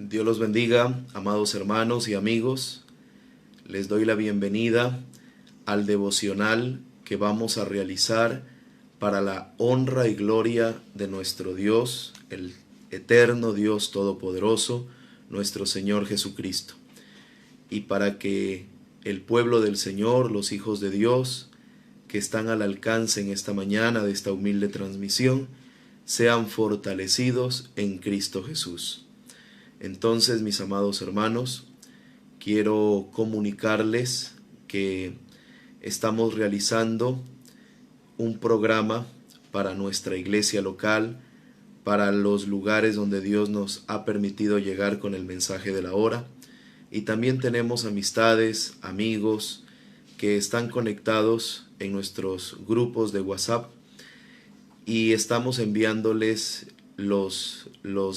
Dios los bendiga, amados hermanos y amigos. Les doy la bienvenida al devocional que vamos a realizar para la honra y gloria de nuestro Dios, el eterno Dios Todopoderoso, nuestro Señor Jesucristo. Y para que el pueblo del Señor, los hijos de Dios, que están al alcance en esta mañana de esta humilde transmisión, sean fortalecidos en Cristo Jesús. Entonces, mis amados hermanos, quiero comunicarles que estamos realizando un programa para nuestra iglesia local, para los lugares donde Dios nos ha permitido llegar con el mensaje de la hora. Y también tenemos amistades, amigos que están conectados en nuestros grupos de WhatsApp y estamos enviándoles los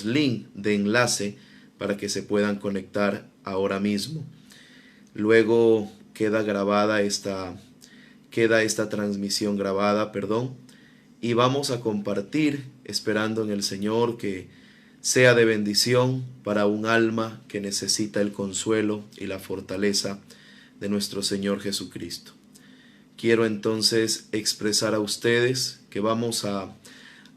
links de enlace para que se puedan conectar ahora mismo. Luego queda esta transmisión grabada, y vamos a compartir, esperando en el Señor que sea de bendición para un alma que necesita el consuelo y la fortaleza de nuestro Señor Jesucristo. Quiero entonces expresar a ustedes que vamos a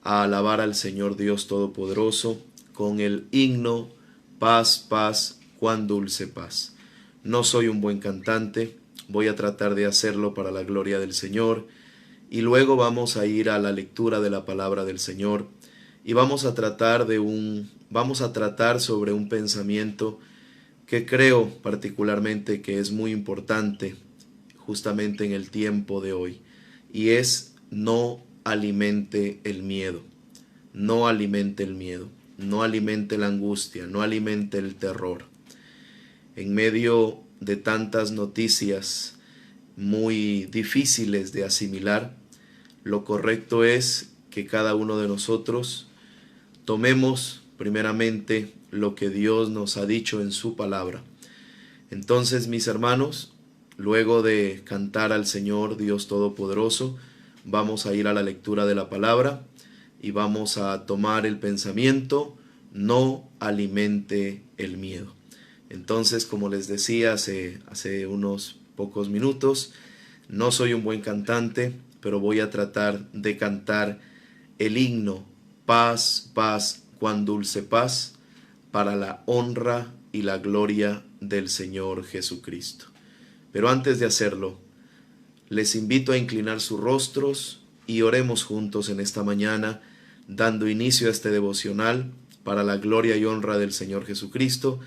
alabar al Señor Dios Todopoderoso con el himno Paz, paz, cuán dulce paz. No soy un buen cantante, voy a tratar de hacerlo para la gloria del Señor, y luego vamos a ir a la lectura de la palabra del Señor y vamos a tratar sobre un pensamiento que creo particularmente que es muy importante justamente en el tiempo de hoy, y es: no alimente el miedo, no alimente el miedo, no alimente la angustia, no alimente el terror. En medio de tantas noticias muy difíciles de asimilar, lo correcto es que cada uno de nosotros tomemos primeramente lo que Dios nos ha dicho en su palabra. Entonces, mis hermanos, luego de cantar al Señor Dios Todopoderoso, vamos a ir a la lectura de la palabra y vamos a tomar el pensamiento: no alimente el miedo. Entonces, como les decía hace unos pocos minutos, no soy un buen cantante, pero voy a tratar de cantar el himno Paz, paz, cuán dulce paz, para la honra y la gloria del Señor Jesucristo. Pero antes de hacerlo, les invito a inclinar sus rostros y oremos juntos en esta mañana, dando inicio a este devocional para la gloria y honra del Señor Jesucristo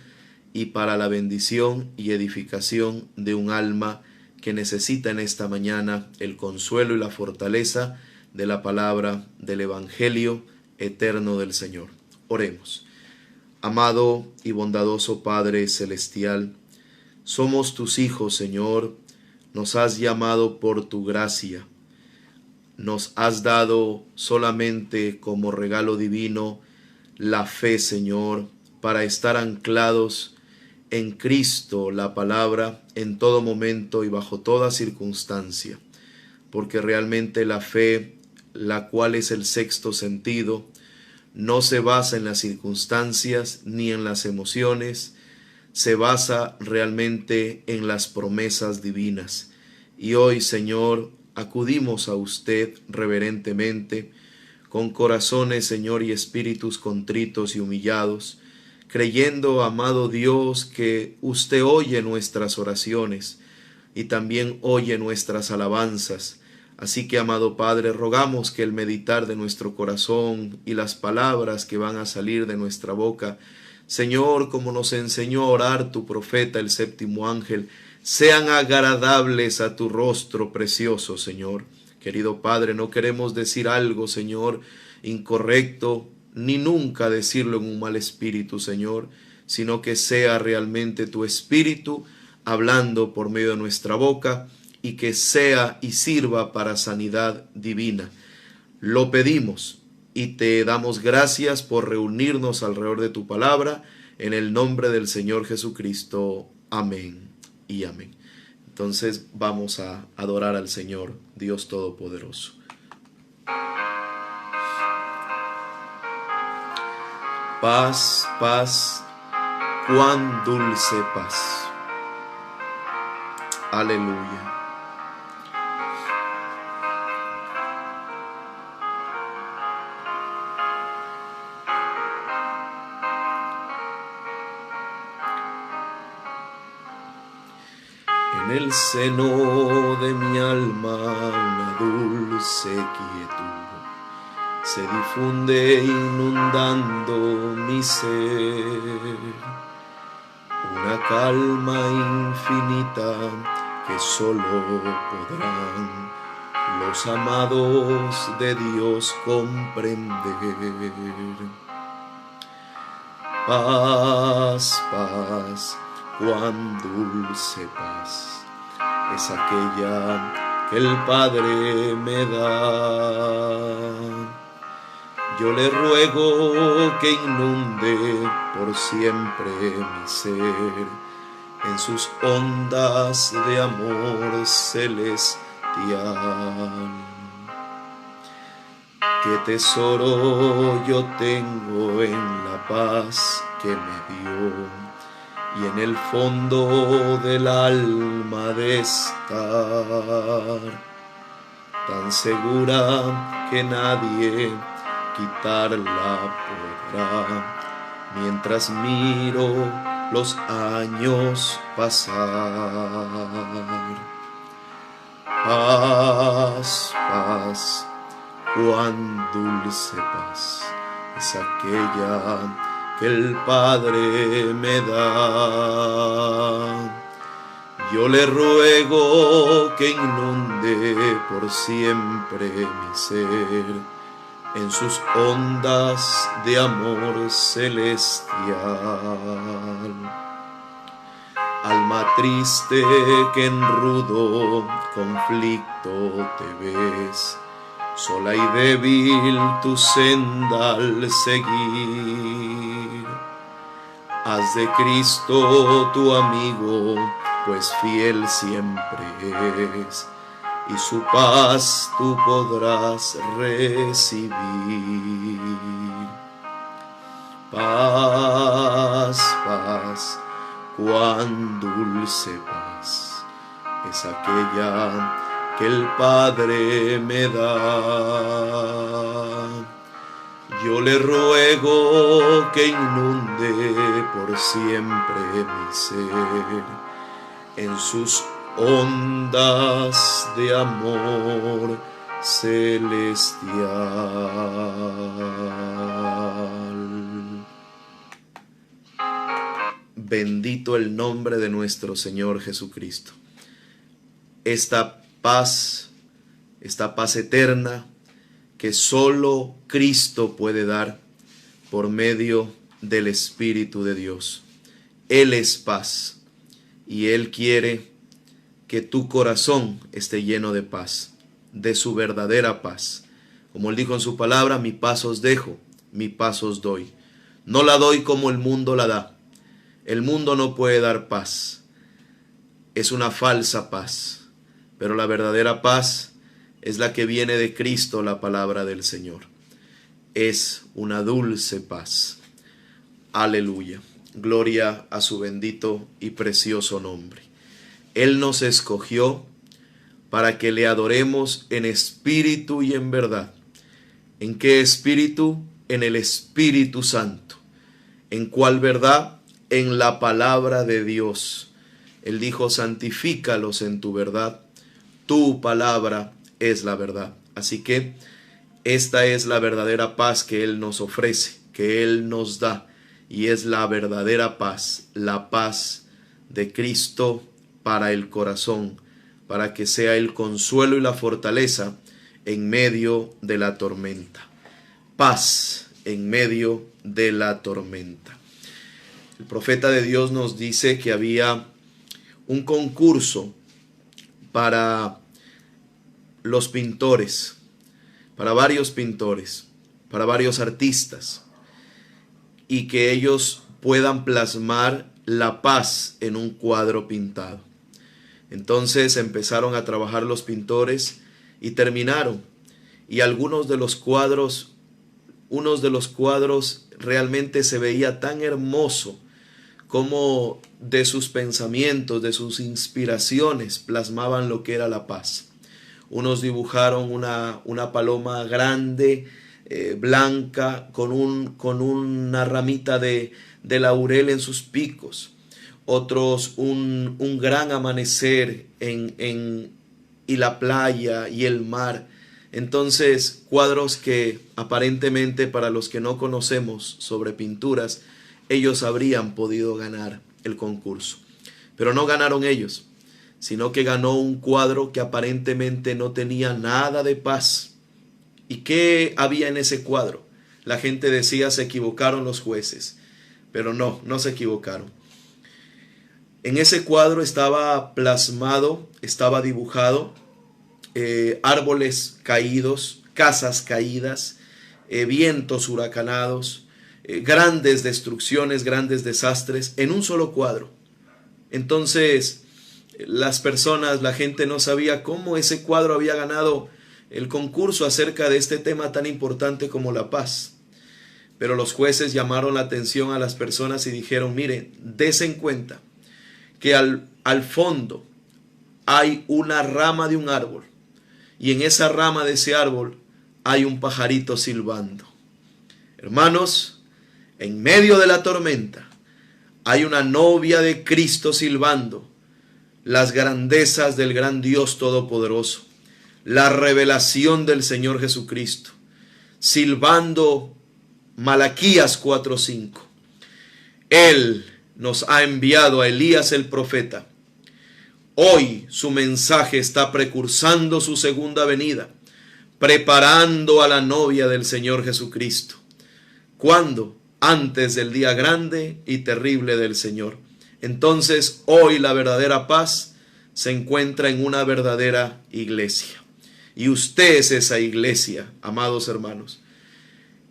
y para la bendición y edificación de un alma que necesita en esta mañana el consuelo y la fortaleza de la palabra del Evangelio eterno del Señor. Oremos. Amado y bondadoso Padre Celestial, somos tus hijos, Señor. Nos has llamado por tu gracia. Nos has dado solamente como regalo divino la fe, Señor, para estar anclados en Cristo, la palabra, en todo momento y bajo toda circunstancia. Porque realmente la fe, la cual es el sexto sentido, no se basa en las circunstancias ni en las emociones, se basa realmente en las promesas divinas. Y hoy, Señor, acudimos a usted reverentemente, con corazones, Señor, y espíritus contritos y humillados, creyendo, amado Dios, que usted oye nuestras oraciones y también oye nuestras alabanzas. Así que, amado Padre, rogamos que el meditar de nuestro corazón y las palabras que van a salir de nuestra boca, Señor, como nos enseñó a orar tu profeta, el séptimo ángel, sean agradables a tu rostro precioso, Señor. Querido Padre, no queremos decir algo, Señor, incorrecto, ni nunca decirlo en un mal espíritu, Señor, sino que sea realmente tu espíritu hablando por medio de nuestra boca y que sea y sirva para sanidad divina. Lo pedimos y te damos gracias por reunirnos alrededor de tu palabra, en el nombre del Señor Jesucristo. Amén y amén. Entonces vamos a adorar al Señor, Dios Todopoderoso. Paz, paz, cuán dulce paz. Aleluya. En el seno de mi alma una dulce quietud se difunde inundando mi ser, una calma infinita que solo podrán los amados de Dios comprender. Paz, paz, cuán dulce paz es aquella que el Padre me da. Yo le ruego que inunde por siempre mi ser en sus ondas de amor celestial. Qué tesoro yo tengo en la paz que me dio, y en el fondo del alma de estar tan segura que nadie quitarla podrá, mientras miro los años pasar. Paz, paz, cuán dulce paz es aquella que el Padre me da. Yo le ruego que inunde por siempre mi ser en sus ondas de amor celestial. Alma triste que en rudo conflicto te ves, sola y débil tu senda al seguir. Haz de Cristo tu amigo, pues fiel siempre es, y su paz tú podrás recibir. Paz, paz, cuán dulce paz es aquella que el Padre me da. Yo le ruego que inunde por siempre mi ser en sus ondas de amor celestial. Bendito el nombre de nuestro Señor Jesucristo. Esta paz eterna que solo Cristo puede dar por medio del Espíritu de Dios. Él es paz y Él quiere que tu corazón esté lleno de paz, de su verdadera paz. Como Él dijo en su palabra, mi paz os dejo, mi paz os doy. No la doy como el mundo la da. El mundo no puede dar paz. Es una falsa paz, pero la verdadera paz es la que viene de Cristo, la palabra del Señor. Es una dulce paz. Aleluya. Gloria a su bendito y precioso nombre. Él nos escogió para que le adoremos en espíritu y en verdad. ¿En qué espíritu? En el Espíritu Santo. ¿En cuál verdad? En la palabra de Dios. Él dijo, santifícalos en tu verdad. Tu palabra es la verdad. Así que esta es la verdadera paz que Él nos ofrece, que Él nos da, y es la verdadera paz, la paz de Cristo para el corazón, para que sea el consuelo y la fortaleza en medio de la tormenta. Paz en medio de la tormenta. El profeta de Dios nos dice que había un concurso para los pintores, para varios pintores, para varios artistas, y que ellos puedan plasmar la paz en un cuadro pintado. Entonces empezaron a trabajar los pintores y terminaron. Y algunos de los cuadros realmente se veía tan hermoso cómo de sus pensamientos, de sus inspiraciones, plasmaban lo que era la paz. Unos dibujaron una paloma grande, blanca, con una ramita de laurel en sus picos. Otros un gran amanecer y la playa y el mar. Entonces, cuadros que aparentemente, para los que no conocemos sobre pinturas, ellos habrían podido ganar el concurso. Pero no ganaron ellos, sino que ganó un cuadro que aparentemente no tenía nada de paz. ¿Y qué había en ese cuadro? La gente decía: se equivocaron los jueces. Pero no se equivocaron. En ese cuadro estaba plasmado, estaba dibujado árboles caídos, casas caídas, vientos huracanados, grandes destrucciones, grandes desastres en un solo cuadro. Entonces, las personas, la gente no sabía cómo ese cuadro había ganado el concurso acerca de este tema tan importante como la paz. Pero los jueces llamaron la atención a las personas y dijeron: miren, dense en cuenta que al fondo hay una rama de un árbol, y en esa rama de ese árbol hay un pajarito silbando. Hermanos, en medio de la tormenta hay una novia de Cristo silbando las grandezas del gran Dios Todopoderoso, la revelación del Señor Jesucristo, silbando Malaquías 4:5. Él nos ha enviado a Elías el profeta. Hoy su mensaje está precursando su segunda venida, preparando a la novia del Señor Jesucristo. ¿Cuándo? Antes del día grande y terrible del Señor. Entonces, hoy la verdadera paz se encuentra en una verdadera iglesia. Y usted es esa iglesia, amados hermanos,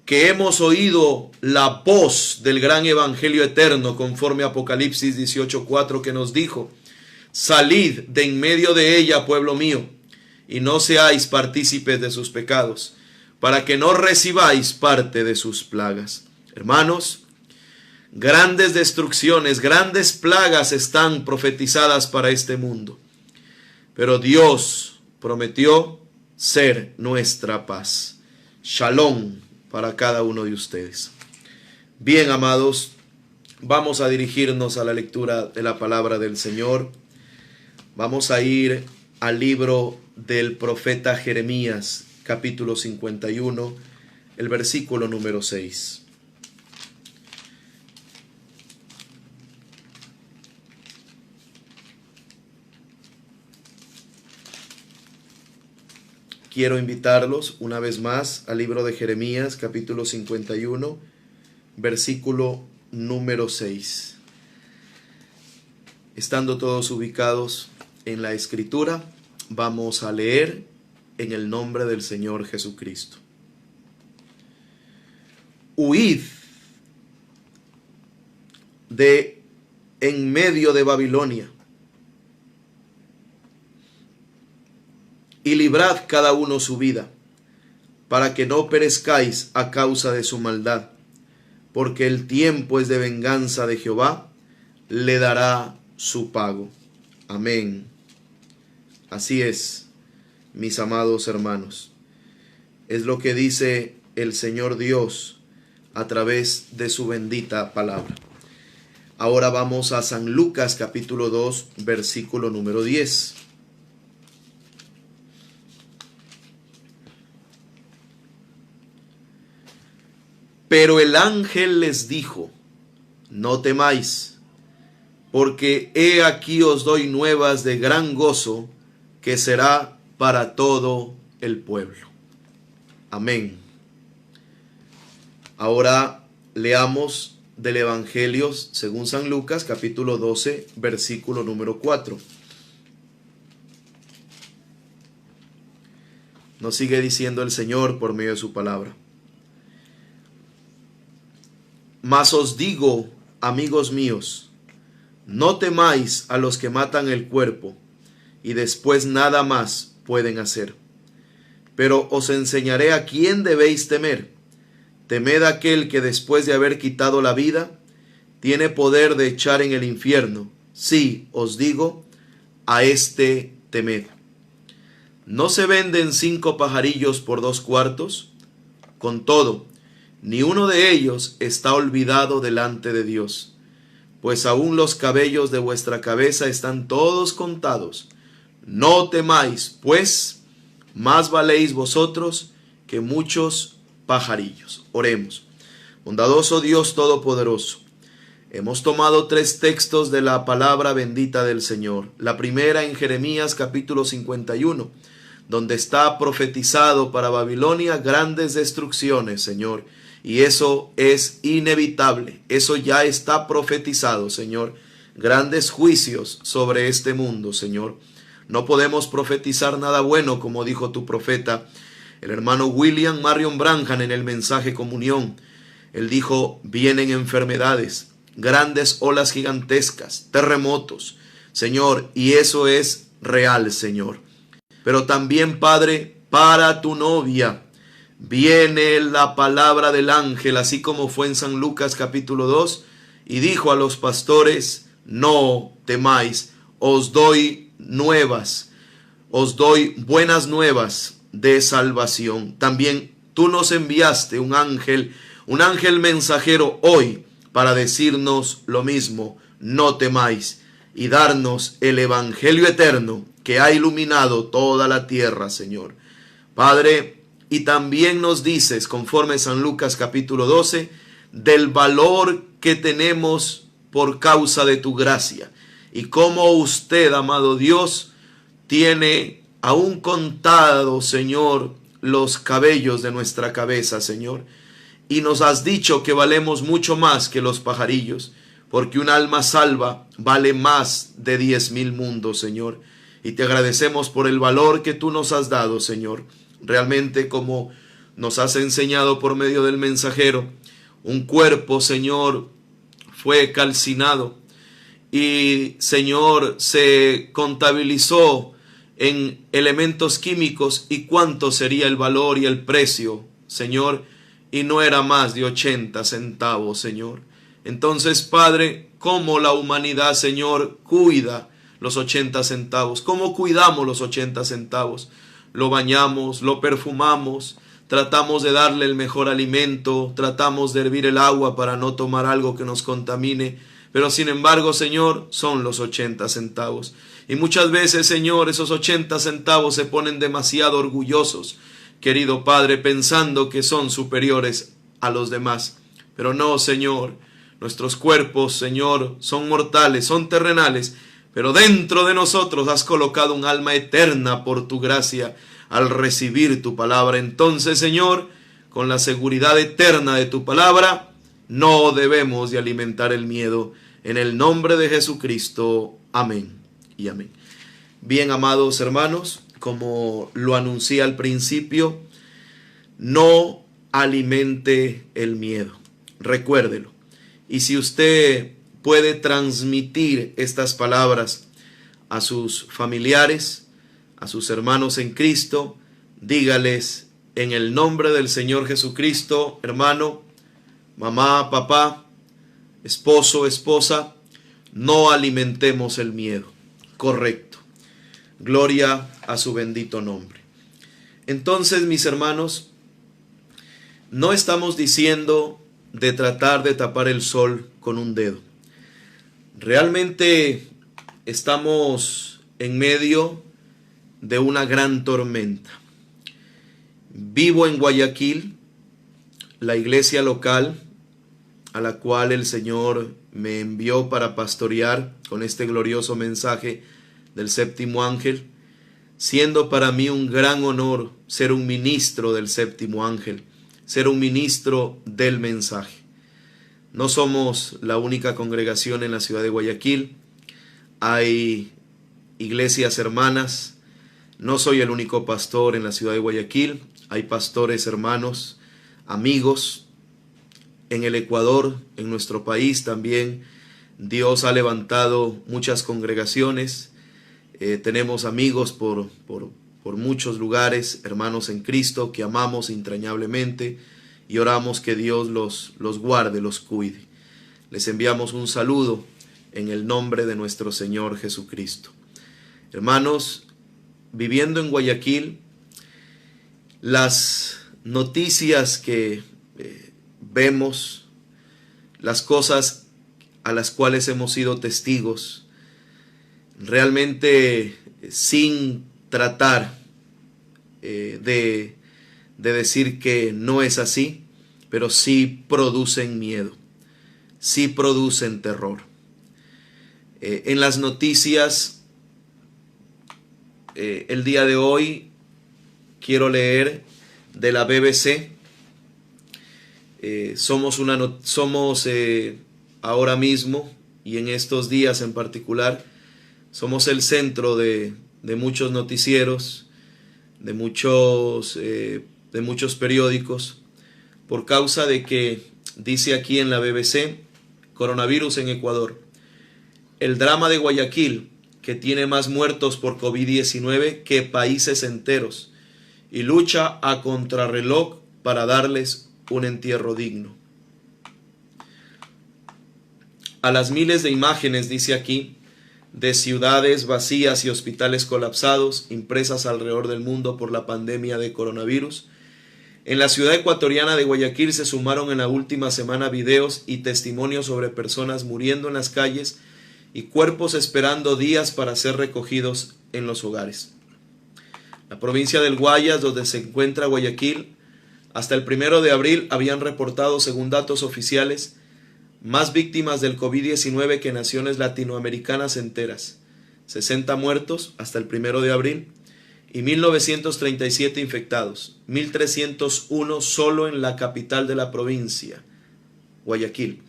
que hemos oído la voz del gran evangelio eterno, conforme a Apocalipsis 18:4, que nos dijo: salid de en medio de ella, pueblo mío, y no seáis partícipes de sus pecados, para que no recibáis parte de sus plagas. Hermanos, grandes destrucciones, grandes plagas están profetizadas para este mundo, pero Dios prometió ser nuestra paz. Shalom para cada uno de ustedes. Bien, amados, vamos a dirigirnos a la lectura de la palabra del Señor. Vamos a ir al libro del profeta Jeremías, capítulo 51, el versículo número 6. Quiero invitarlos una vez más al libro de Jeremías, capítulo 51, versículo número 6. Estando todos ubicados en la Escritura, vamos a leer en el nombre del Señor Jesucristo. Huid de en medio de Babilonia, y librad cada uno su vida, para que no perezcáis a causa de su maldad, porque el tiempo es de venganza de Jehová, le dará su pago. Amén. Así es, mis amados hermanos. Es lo que dice el Señor Dios a través de su bendita palabra. Ahora vamos a San Lucas capítulo 2, versículo número 10. Pero el ángel les dijo: no temáis, porque he aquí os doy nuevas de gran gozo, que será para todo el pueblo. Amén. Ahora leamos del Evangelio según San Lucas, capítulo 12, versículo número 4. Nos sigue diciendo el Señor por medio de su palabra: mas os digo, amigos míos, no temáis a los que matan el cuerpo, y después nada más pueden hacer. Pero os enseñaré a quién debéis temer. Temed a aquel que después de haber quitado la vida, tiene poder de echar en el infierno. Sí, os digo, a este temed. ¿No se venden 5 pajarillos por 2 cuartos? Con todo, ni uno de ellos está olvidado delante de Dios. Pues aún los cabellos de vuestra cabeza están todos contados. No temáis, pues, más valéis vosotros que muchos pajarillos. Oremos. Bondadoso Dios Todopoderoso, hemos tomado 3 textos de la palabra bendita del Señor. La primera en Jeremías capítulo 51, donde está profetizado para Babilonia grandes destrucciones, Señor. Y eso es inevitable, eso ya está profetizado, Señor. Grandes juicios sobre este mundo, Señor. No podemos profetizar nada bueno, como dijo tu profeta, el hermano William Marion Branham, en el mensaje Comunión. Él dijo, vienen enfermedades, grandes olas gigantescas, terremotos, Señor, y eso es real, Señor. Pero también, Padre, para tu novia viene la palabra del ángel, así como fue en San Lucas capítulo 2, y dijo a los pastores, no temáis, os doy nuevas, os doy buenas nuevas de salvación. También tú nos enviaste un ángel mensajero hoy para decirnos lo mismo, no temáis, y darnos el evangelio eterno que ha iluminado toda la tierra, Señor. Padre, y también nos dices, conforme San Lucas capítulo 12, del valor que tenemos por causa de tu gracia, y cómo usted, amado Dios, tiene aún contado, Señor, los cabellos de nuestra cabeza, Señor. Y nos has dicho que valemos mucho más que los pajarillos, porque un alma salva vale más de 10,000 mundos, Señor. Y te agradecemos por el valor que tú nos has dado, Señor. Realmente, como nos has enseñado por medio del mensajero, un cuerpo, Señor, fue calcinado y, Señor, se contabilizó en elementos químicos y cuánto sería el valor y el precio, Señor, y no era más de 80 centavos, Señor. Entonces, Padre, ¿cómo la humanidad, Señor, cuida los 80 centavos? ¿Cómo cuidamos los 80 centavos? Lo bañamos, lo perfumamos, tratamos de darle el mejor alimento, tratamos de hervir el agua para no tomar algo que nos contamine, pero sin embargo, Señor, son los 80 centavos. Y muchas veces, Señor, esos 80 centavos se ponen demasiado orgullosos, querido Padre, pensando que son superiores a los demás. Pero no, Señor, nuestros cuerpos, Señor, son mortales, son terrenales, pero dentro de nosotros has colocado un alma eterna por tu gracia al recibir tu palabra. Entonces, Señor, con la seguridad eterna de tu palabra, no debemos de alimentar el miedo. En el nombre de Jesucristo. Amén y amén. Bien, amados hermanos, como lo anuncié al principio, no alimente el miedo. Recuérdelo. Y si usted puede transmitir estas palabras a sus familiares, a sus hermanos en Cristo, dígales en el nombre del Señor Jesucristo, hermano, mamá, papá, esposo, esposa, no alimentemos el miedo. Correcto. Gloria a su bendito nombre. Entonces, mis hermanos, no estamos diciendo de tratar de tapar el sol con un dedo. Realmente estamos en medio de una gran tormenta. Vivo en Guayaquil, la iglesia local a la cual el Señor me envió para pastorear con este glorioso mensaje del séptimo ángel, siendo para mí un gran honor ser un ministro del séptimo ángel, ser un ministro del mensaje. No somos la única congregación en la ciudad de Guayaquil, hay iglesias hermanas, no soy el único pastor en la ciudad de Guayaquil, hay pastores hermanos, amigos. En el Ecuador, en nuestro país también, Dios ha levantado muchas congregaciones. Tenemos amigos por muchos lugares, hermanos en Cristo, que amamos entrañablemente y oramos que Dios los guarde, los cuide. les enviamos un saludo en el nombre de nuestro Señor Jesucristo. Hermanos, viviendo en Guayaquil, las noticias que vemos, las cosas a las cuales hemos sido testigos, realmente sin tratar de decir que no es así, pero sí producen miedo, sí producen terror. En las noticias, el día de hoy quiero leer de la BBC. Somos ahora mismo y en estos días en particular, somos el centro de muchos noticieros, de muchos periódicos, por causa de que dice aquí en la BBC: coronavirus en Ecuador. El drama de Guayaquil, que tiene más muertos por COVID-19 que países enteros, y lucha a contrarreloj para darles un entierro digno. A las miles de imágenes, dice aquí, de ciudades vacías y hospitales colapsados, impresas alrededor del mundo por la pandemia de coronavirus, en la ciudad ecuatoriana de Guayaquil se sumaron en la última semana videos y testimonios sobre personas muriendo en las calles y cuerpos esperando días para ser recogidos en los hogares. La provincia del Guayas, donde se encuentra Guayaquil, hasta el 1 de abril habían reportado, según datos oficiales, más víctimas del COVID-19 que naciones latinoamericanas enteras. 60 muertos hasta el 1 de abril y 1.937 infectados, 1.301 solo en la capital de la provincia, Guayaquil.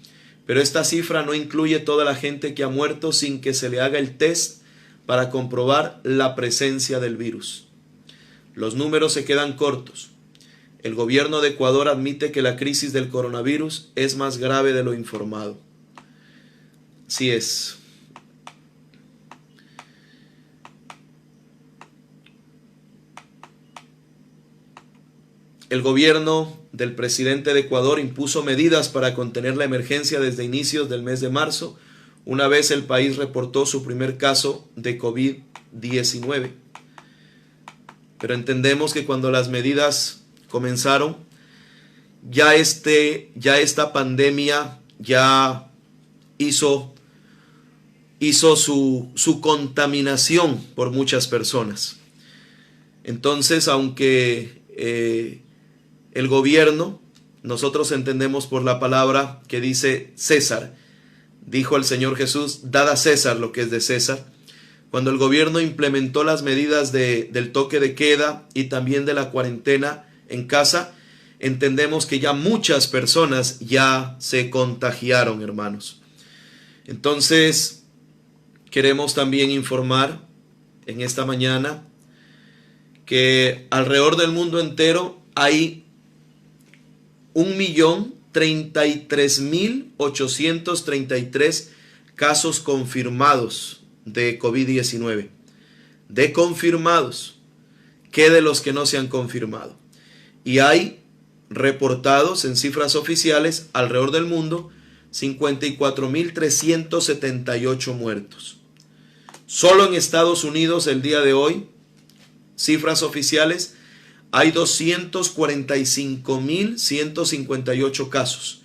Pero esta cifra no incluye toda la gente que ha muerto sin que se le haga el test para comprobar la presencia del virus. Los números se quedan cortos. El gobierno de Ecuador admite que la crisis del coronavirus es más grave de lo informado. Así es. El gobierno del presidente de Ecuador impuso medidas para contener la emergencia desde inicios del mes de marzo, una vez el país reportó su primer caso de COVID-19. Pero entendemos que cuando las medidas comenzaron, ya esta pandemia ya hizo su contaminación por muchas personas. Entonces, aunque el gobierno, nosotros entendemos por la palabra que dice César, dijo el Señor Jesús: dad a César lo que es de César. Cuando el gobierno implementó las medidas del toque de queda y también de la cuarentena en casa, entendemos que ya muchas personas ya se contagiaron, hermanos. Entonces, queremos también informar en esta mañana que alrededor del mundo entero hay 1.033.833 casos confirmados de COVID-19. De confirmados, ¿qué de los que no se han confirmado? Y hay reportados en cifras oficiales alrededor del mundo 54.378 muertos. Solo en Estados Unidos el día de hoy, cifras oficiales, hay 245.158 casos.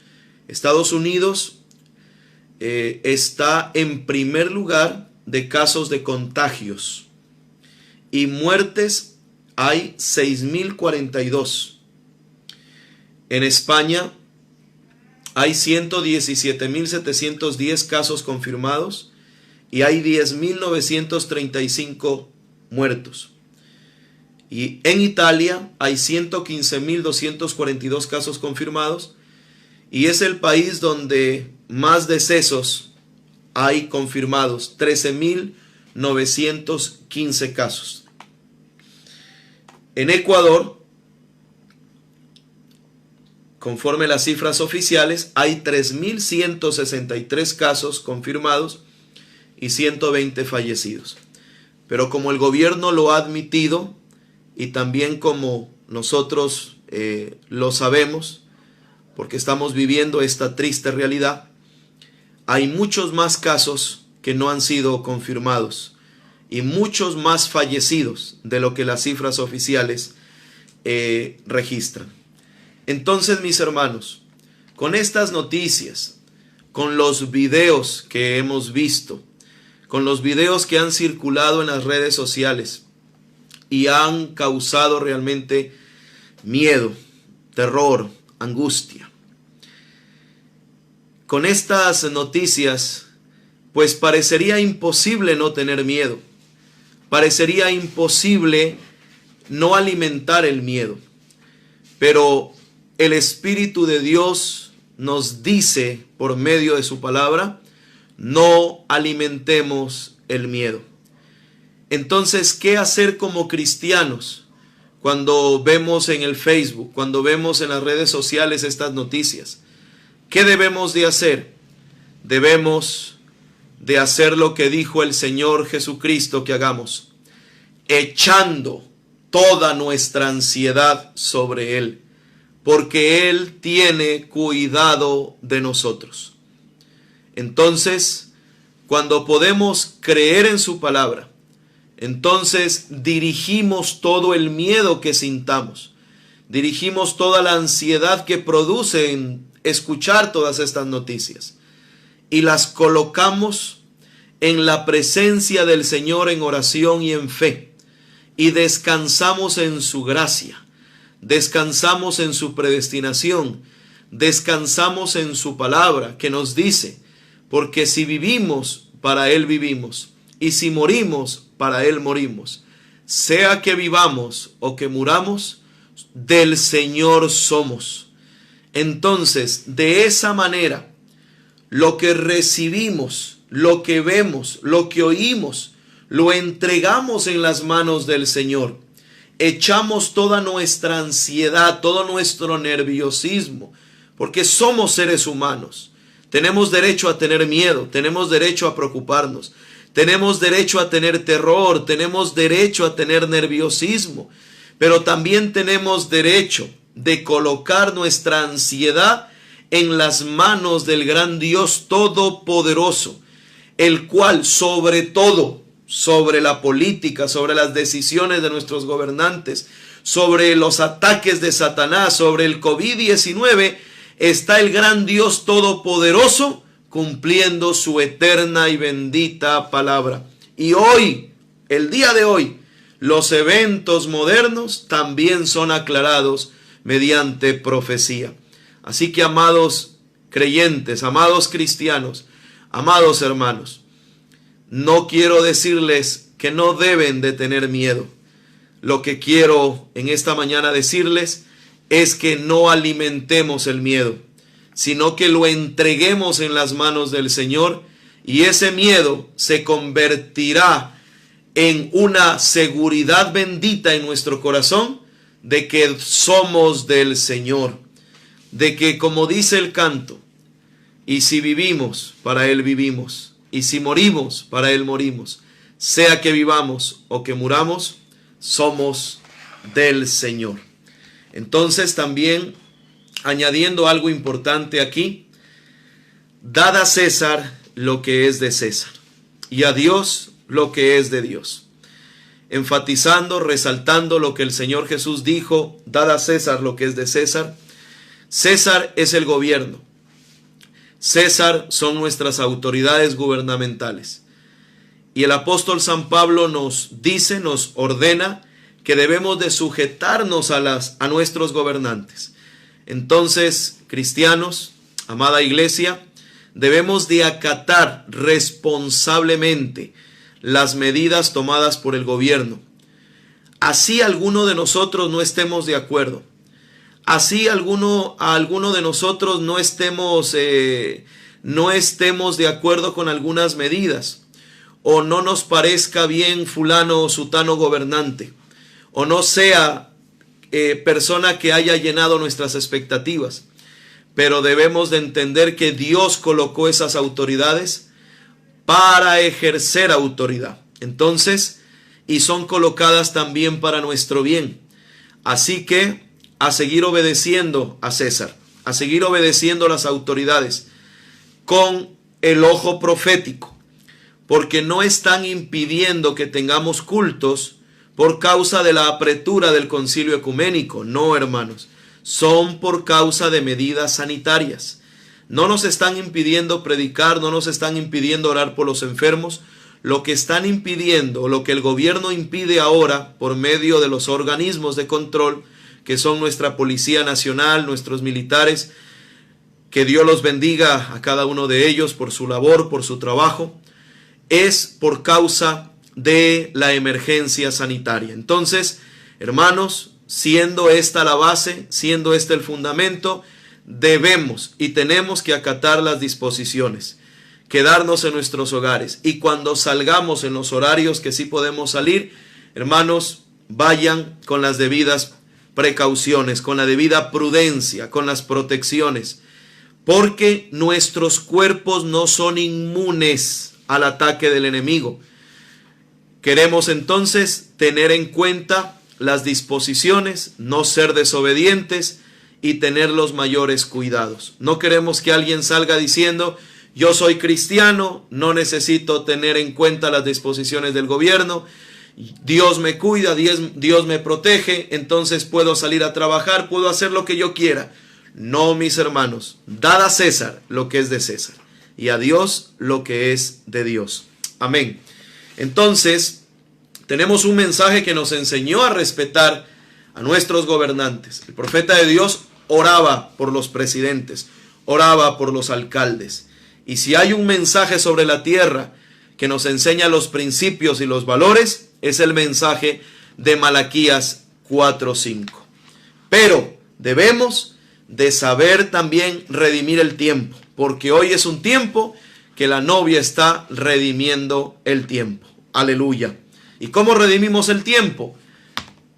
Estados Unidos está en primer lugar de casos de contagios y muertes hay 6.042. En España hay 117.710 casos confirmados y hay 10.935 muertos. Y en Italia hay 115.242 casos confirmados y es el país donde más decesos hay confirmados, 13.915 casos. En Ecuador, conforme las cifras oficiales, hay 3.163 casos confirmados y 120 fallecidos. Pero como el gobierno lo ha admitido y también como nosotros lo sabemos, porque estamos viviendo esta triste realidad, hay muchos más casos que no han sido confirmados y muchos más fallecidos de lo que las cifras oficiales registran. Entonces, mis hermanos, con estas noticias, con los videos que hemos visto, con los videos que han circulado en las redes sociales y han causado realmente miedo, terror, angustia. Con estas noticias, pues parecería imposible no tener miedo. Parecería imposible no alimentar el miedo. Pero el Espíritu de Dios nos dice por medio de su palabra, no alimentemos el miedo. Entonces, ¿qué hacer como cristianos cuando vemos en el Facebook, cuando vemos en las redes sociales estas noticias? ¿Qué debemos de hacer? Debemos de hacer lo que dijo el Señor Jesucristo que hagamos, echando toda nuestra ansiedad sobre Él, porque Él tiene cuidado de nosotros. Entonces, cuando podemos creer en su palabra, entonces dirigimos todo el miedo que sintamos, dirigimos toda la ansiedad que produce en escuchar todas estas noticias y las colocamos en la presencia del Señor en oración y en fe, y descansamos en su gracia, descansamos en su predestinación, descansamos en su palabra que nos dice, porque si vivimos, para Él vivimos, y si morimos, para Él morimos. Sea que vivamos o que muramos, del Señor somos. Entonces, de esa manera, lo que recibimos, lo que vemos, lo que oímos, lo entregamos en las manos del Señor. Echamos toda nuestra ansiedad, todo nuestro nerviosismo, porque somos seres humanos. Tenemos derecho a tener miedo, tenemos derecho a preocuparnos, tenemos derecho a tener terror, tenemos derecho a tener nerviosismo, pero también tenemos derecho de colocar nuestra ansiedad en las manos del gran Dios Todopoderoso, el cual sobre todo, sobre la política, sobre las decisiones de nuestros gobernantes, sobre los ataques de Satanás, sobre el COVID-19, está el gran Dios Todopoderoso cumpliendo su eterna y bendita palabra. Y hoy, el día de hoy, los eventos modernos también son aclarados mediante profecía. Así que, amados creyentes, amados cristianos, amados hermanos, no quiero decirles que no deben de tener miedo. Lo que quiero en esta mañana decirles es que no alimentemos el miedo, sino que lo entreguemos en las manos del Señor, y ese miedo se convertirá en una seguridad bendita en nuestro corazón de que somos del Señor, de que, como dice el canto, y si vivimos, para Él vivimos, y si morimos, para Él morimos. Sea que vivamos o que muramos, somos del Señor. Entonces, también añadiendo algo importante aquí, dad a César lo que es de César, y a Dios lo que es de Dios. Enfatizando, resaltando lo que el Señor Jesús dijo, dad a César lo que es de César. César es el gobierno. César son nuestras autoridades gubernamentales. Y el apóstol San Pablo nos dice, nos ordena que debemos de sujetarnos a nuestros gobernantes. Entonces, cristianos, amada iglesia, debemos de acatar responsablemente las medidas tomadas por el gobierno. Así alguno de nosotros no estemos de acuerdo. Así a alguno de nosotros no estemos de acuerdo con algunas medidas, o no nos parezca bien fulano o sutano gobernante, o no sea persona que haya llenado nuestras expectativas, pero debemos de entender que Dios colocó esas autoridades para ejercer autoridad. Entonces, y son colocadas también para nuestro bien. Así que a seguir obedeciendo a César, a seguir obedeciendo a las autoridades con el ojo profético, porque no están impidiendo que tengamos cultos por causa de la apertura del concilio ecuménico. No, hermanos, son por causa de medidas sanitarias. No nos están impidiendo predicar, no nos están impidiendo orar por los enfermos. Lo que están impidiendo, lo que el gobierno impide ahora por medio de los organismos de control, que son nuestra Policía Nacional, nuestros militares, que Dios los bendiga a cada uno de ellos por su labor, por su trabajo, es por causa de la emergencia sanitaria. Entonces, hermanos, siendo esta la base, siendo este el fundamento, debemos y tenemos que acatar las disposiciones, quedarnos en nuestros hogares, y cuando salgamos en los horarios que sí podemos salir, hermanos, vayan con las debidas precauciones, con la debida prudencia, con las protecciones, porque nuestros cuerpos no son inmunes al ataque del enemigo. Queremos entonces tener en cuenta las disposiciones, no ser desobedientes y tener los mayores cuidados. No queremos que alguien salga diciendo: yo soy cristiano, no necesito tener en cuenta las disposiciones del gobierno, Dios me cuida, Dios me protege, entonces puedo salir a trabajar, puedo hacer lo que yo quiera. No, mis hermanos, dad a César lo que es de César y a Dios lo que es de Dios. Amén. Entonces, tenemos un mensaje que nos enseñó a respetar a nuestros gobernantes. El profeta de Dios oraba por los presidentes, oraba por los alcaldes. Y si hay un mensaje sobre la tierra que nos enseña los principios y los valores, es el mensaje de Malaquías 4:5. Pero debemos de saber también redimir el tiempo, porque hoy es un tiempo que la novia está redimiendo el tiempo. Aleluya. ¿Y cómo redimimos el tiempo?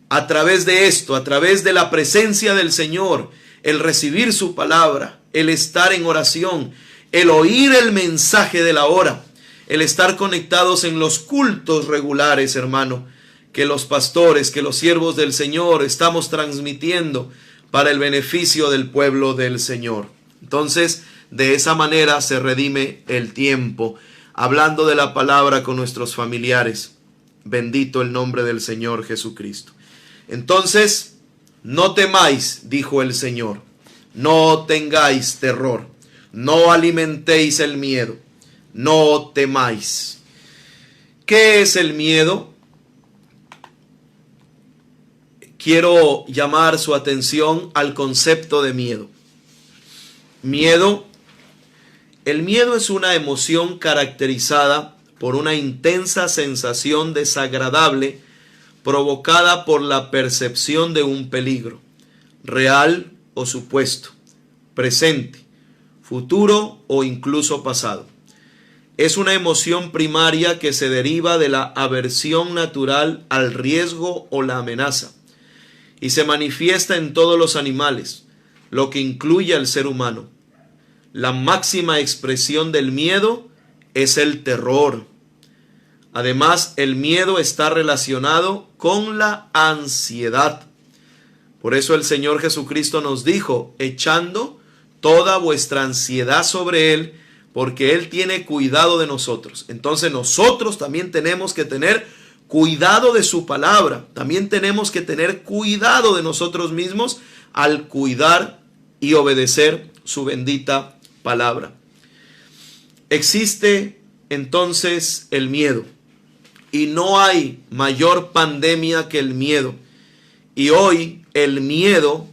A través de esto, a través de la presencia del Señor, el recibir su palabra, el estar en oración, el oír el mensaje de la hora, el estar conectados en los cultos regulares, hermano, que los pastores, que los siervos del Señor estamos transmitiendo para el beneficio del pueblo del Señor. Entonces, de esa manera se redime el tiempo, hablando de la palabra con nuestros familiares. Bendito el nombre del Señor Jesucristo. Entonces, no temáis, dijo el Señor, no tengáis terror, no alimentéis el miedo, no temáis. ¿Qué es el miedo? Quiero llamar su atención al concepto de miedo. El miedo es una emoción caracterizada por una intensa sensación desagradable provocada por la percepción de un peligro, real o supuesto, presente, futuro o incluso pasado. Es una emoción primaria que se deriva de la aversión natural al riesgo o la amenaza y se manifiesta en todos los animales, lo que incluye al ser humano. La máxima expresión del miedo es el terror. Además, el miedo está relacionado con la ansiedad. Por eso el Señor Jesucristo nos dijo, echando toda vuestra ansiedad sobre Él, porque Él tiene cuidado de nosotros. Entonces nosotros también tenemos que tener cuidado de su palabra. También tenemos que tener cuidado de nosotros mismos al cuidar y obedecer su bendita palabra. Existe entonces el miedo. Y no hay mayor pandemia que el miedo. Y hoy el miedo,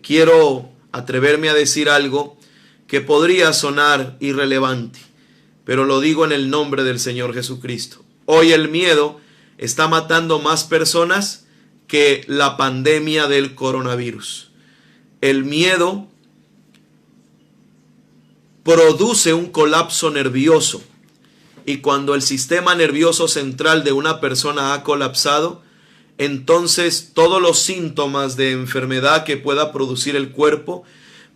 quiero atreverme a decir algo que podría sonar irrelevante, pero lo digo en el nombre del Señor Jesucristo. Hoy el miedo está matando más personas que la pandemia del coronavirus. El miedo produce un colapso nervioso. Y cuando el sistema nervioso central de una persona ha colapsado, entonces todos los síntomas de enfermedad que pueda producir el cuerpo,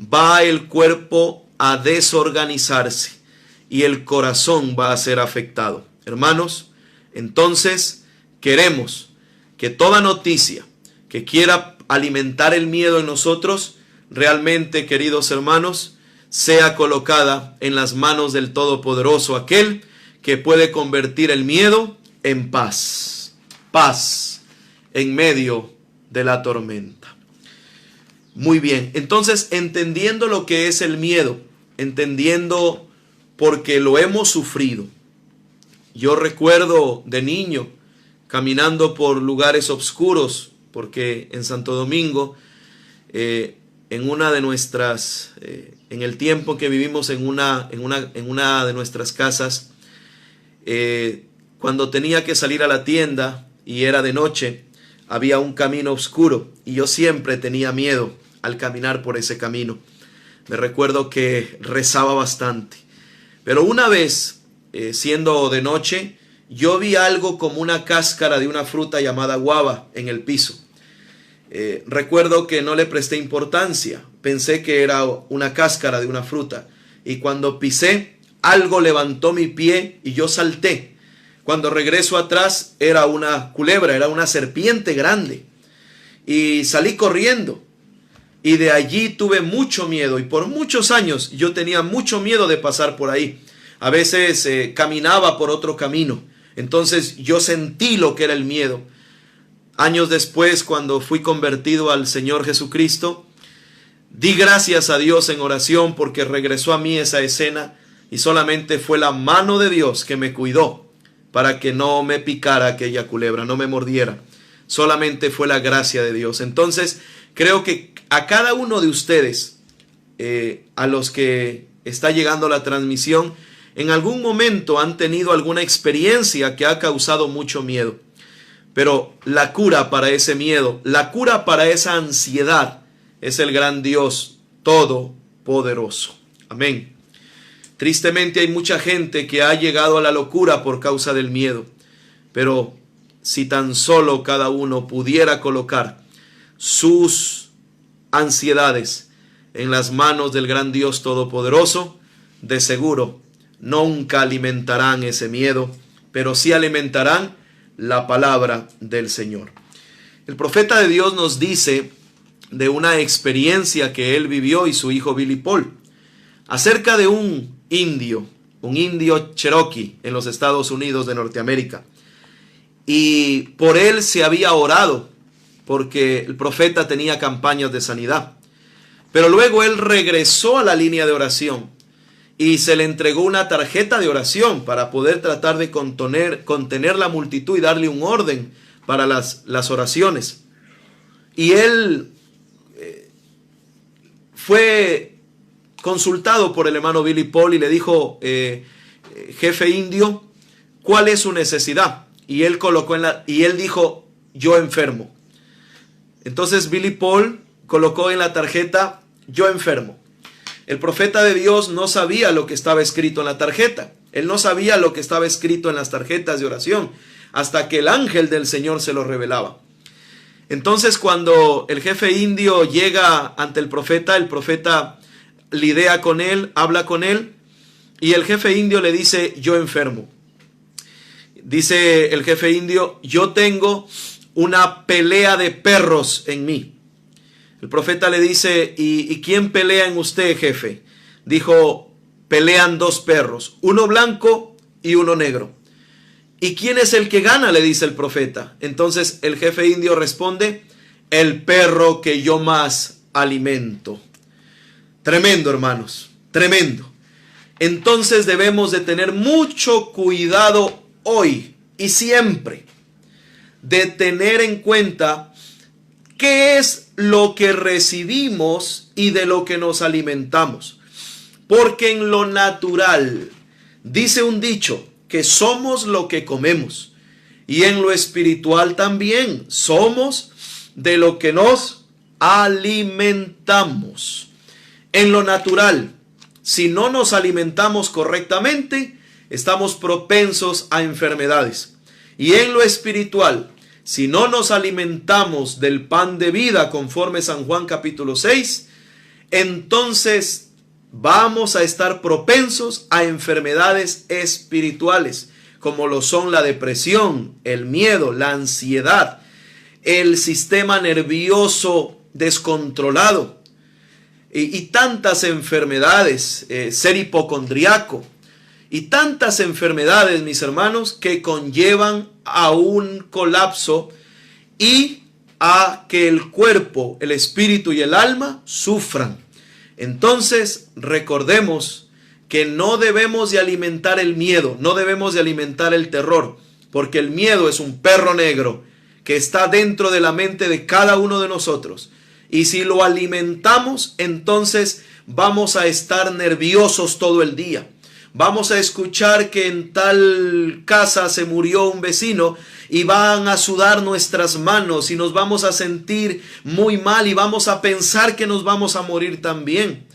va el cuerpo a desorganizarse y el corazón va a ser afectado. Hermanos, entonces queremos que toda noticia que quiera alimentar el miedo en nosotros, realmente, queridos hermanos, sea colocada en las manos del Todopoderoso, aquel que puede convertir el miedo en paz. Paz en medio de la tormenta. Muy bien, entonces entendiendo lo que es el miedo, entendiendo porque lo hemos sufrido. Yo recuerdo de niño caminando por lugares oscuros, porque en Santo Domingo, en una de nuestras, en el tiempo que vivimos en una de nuestras casas, cuando tenía que salir a la tienda y era de noche, había un camino oscuro y yo siempre tenía miedo al caminar por ese camino. Me recuerdo que rezaba bastante. Pero una vez, siendo de noche, yo vi algo como una cáscara de una fruta llamada guava en el piso. Recuerdo que no le presté importancia, pensé que era una cáscara de una fruta. Y cuando pisé, algo levantó mi pie y yo salté. Cuando regreso atrás, era una culebra, era una serpiente grande. Y salí corriendo. Y de allí tuve mucho miedo y por muchos años yo tenía mucho miedo de pasar por ahí. A veces caminaba por otro camino. Entonces yo sentí lo que era el miedo. Años después, cuando fui convertido al Señor Jesucristo, di gracias a Dios en oración porque regresó a mí esa escena y solamente fue la mano de Dios que me cuidó para que no me picara aquella culebra, no me mordiera. Solamente fue la gracia de Dios. Entonces, creo que a cada uno de ustedes, a los que está llegando la transmisión, en algún momento han tenido alguna experiencia que ha causado mucho miedo. Pero la cura para ese miedo, la cura para esa ansiedad, es el gran Dios todopoderoso. Amén. Tristemente hay mucha gente que ha llegado a la locura por causa del miedo. Pero si tan solo cada uno pudiera colocar sus ansiedades en las manos del gran Dios todopoderoso, de seguro nunca alimentarán ese miedo, pero sí alimentarán la palabra del Señor. El profeta de Dios nos dice de una experiencia que él vivió y su hijo Billy Paul, acerca de un indio Cherokee en los Estados Unidos de Norteamérica. Y por él se había orado, porque el profeta tenía campañas de sanidad. Pero luego él regresó a la línea de oración y se le entregó una tarjeta de oración para poder tratar de contener la multitud y darle un orden para las oraciones. Y él fue consultado por el hermano Billy Paul y le dijo, jefe indio, ¿cuál es su necesidad? Y él dijo, yo enfermo. Entonces Billy Paul colocó en la tarjeta, yo enfermo. El profeta de Dios no sabía lo que estaba escrito en la tarjeta. Él no sabía lo que estaba escrito en las tarjetas de oración hasta que el ángel del Señor se lo revelaba. Entonces cuando el jefe indio llega ante el profeta lidia con él, habla con él y el jefe indio le dice, yo enfermo. Dice el jefe indio, yo tengo una pelea de perros en mí. El profeta le dice, ¿y quién pelea en usted, jefe? Dijo, pelean dos perros, uno blanco y uno negro. ¿Y quién es el que gana?, le dice el profeta. Entonces el jefe indio responde, el perro que yo más alimento. Tremendo, hermanos, tremendo. Entonces debemos de tener mucho cuidado hoy y siempre de tener en cuenta qué es lo que recibimos y de lo que nos alimentamos. Porque en lo natural, dice un dicho, que somos lo que comemos. Y en lo espiritual también, somos de lo que nos alimentamos. En lo natural, si no nos alimentamos correctamente, estamos propensos a enfermedades. Y en lo espiritual, si no nos alimentamos del pan de vida conforme San Juan capítulo 6, entonces vamos a estar propensos a enfermedades espirituales, como lo son la depresión, el miedo, la ansiedad, el sistema nervioso descontrolado, y tantas enfermedades, ser hipocondriaco, y tantas enfermedades, mis hermanos, que conllevan a un colapso y a que el cuerpo, el espíritu y el alma sufran. Entonces, recordemos que no debemos de alimentar el miedo, no debemos de alimentar el terror, porque el miedo es un perro negro que está dentro de la mente de cada uno de nosotros. Y si lo alimentamos, entonces vamos a estar nerviosos todo el día. Vamos a escuchar que en tal casa se murió un vecino y van a sudar nuestras manos y nos vamos a sentir muy mal y vamos a pensar que nos vamos a morir también.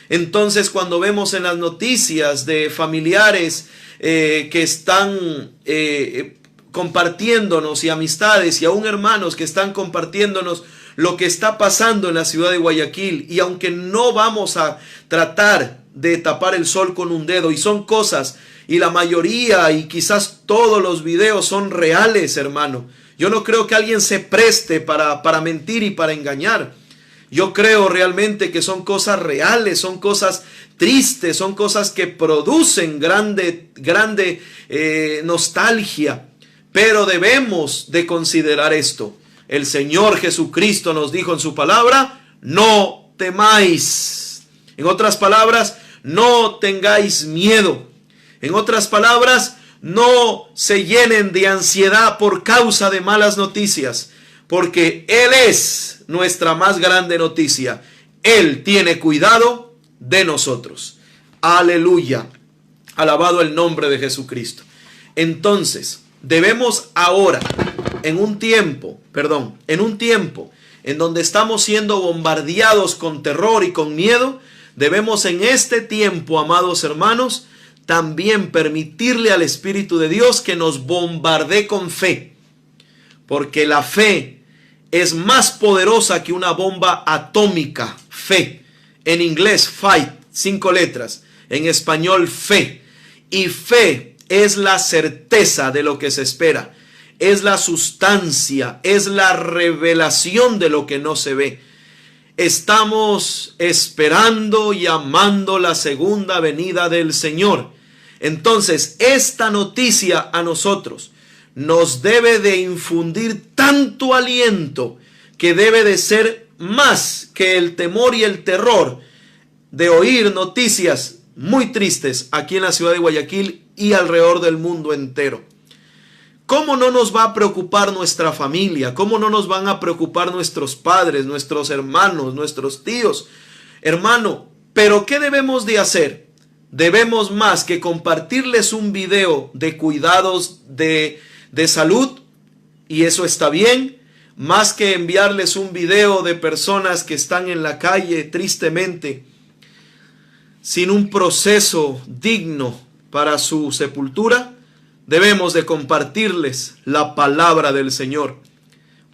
Entonces, cuando vemos en las noticias de familiares que están compartiéndonos, y amistades y aún hermanos que están compartiéndonos lo que está pasando en la ciudad de Guayaquil, y aunque no vamos a tratar de tapar el sol con un dedo, y son cosas, y la mayoría y quizás todos los videos son reales, hermano. Yo no creo que alguien se preste para mentir y para engañar. Yo creo realmente que son cosas reales, son cosas tristes, son cosas que producen grande nostalgia. Pero debemos de considerar esto. El Señor Jesucristo nos dijo en su palabra: no temáis. En otras palabras, no tengáis miedo. En otras palabras, no se llenen de ansiedad por causa de malas noticias, porque Él es nuestra más grande noticia. Él tiene cuidado de nosotros. Aleluya. Alabado el nombre de Jesucristo. Entonces, debemos ahora, en un tiempo en donde estamos siendo bombardeados con terror y con miedo, debemos en este tiempo, amados hermanos, también permitirle al Espíritu de Dios que nos bombardee con fe, porque la fe es más poderosa que una bomba atómica. Fe, en inglés fight, 5 letras, en español fe, y fe es la certeza de lo que se espera, es la sustancia, es la revelación de lo que no se ve. Estamos esperando y amando la segunda venida del Señor. Entonces, esta noticia a nosotros nos debe de infundir tanto aliento que debe de ser más que el temor y el terror de oír noticias muy tristes aquí en la ciudad de Guayaquil y alrededor del mundo entero. ¿Cómo no nos va a preocupar nuestra familia? ¿Cómo no nos van a preocupar nuestros padres, nuestros hermanos, nuestros tíos? Hermano, ¿pero qué debemos de hacer? Debemos más que compartirles un video de cuidados de salud, y eso está bien, más que enviarles un video de personas que están en la calle tristemente, sin un proceso digno para su sepultura. Debemos de compartirles la palabra del Señor,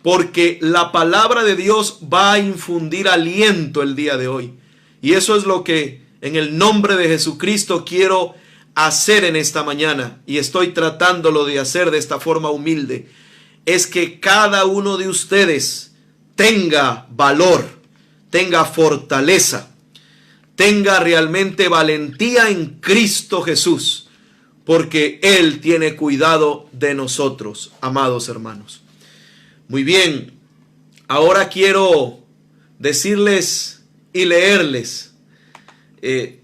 porque la palabra de Dios va a infundir aliento el día de hoy. Y eso es lo que en el nombre de Jesucristo quiero hacer en esta mañana, y estoy tratándolo de hacer de esta forma humilde. Es que cada uno de ustedes tenga valor, tenga fortaleza, tenga realmente valentía en Cristo Jesús, porque Él tiene cuidado de nosotros, amados hermanos. Muy bien, ahora quiero decirles y leerles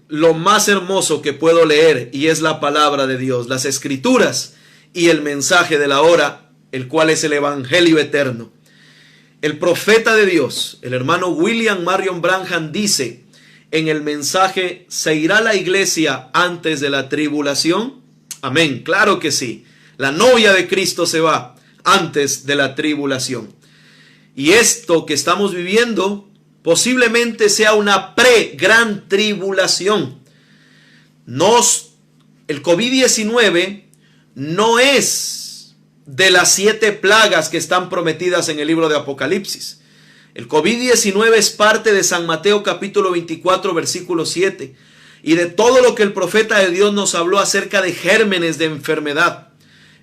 lo más hermoso que puedo leer, y es la palabra de Dios, las Escrituras y el mensaje de la hora, el cual es el Evangelio eterno. El profeta de Dios, el hermano William Marion Branham, dice en el mensaje: ¿se irá la iglesia antes de la tribulación? Amén, claro que sí. La novia de Cristo se va antes de la tribulación. Y esto que estamos viviendo posiblemente sea una pre-gran tribulación. El COVID-19 no es de las 7 plagas que están prometidas en el libro de Apocalipsis. El COVID-19 es parte de San Mateo capítulo 24, versículo 7. Y de todo lo que el profeta de Dios nos habló acerca de gérmenes de enfermedad.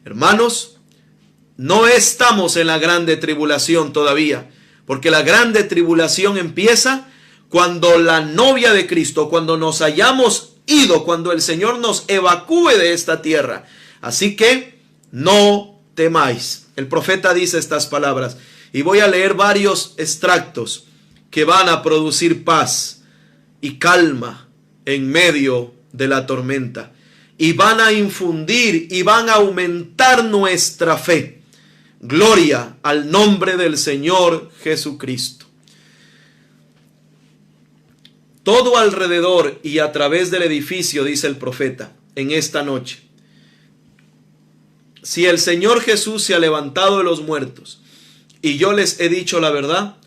Hermanos, no estamos en la grande tribulación todavía, porque la grande tribulación empieza cuando la novia de Cristo, cuando nos hayamos ido, cuando el Señor nos evacúe de esta tierra. Así que no temáis. El profeta dice estas palabras y voy a leer varios extractos que van a producir paz y calma en medio de la tormenta y van a infundir y van a aumentar nuestra fe. Gloria al nombre del Señor Jesucristo. Todo alrededor y a través del edificio, dice el profeta, en esta noche, si el Señor Jesús se ha levantado de los muertos y yo les he dicho la verdad,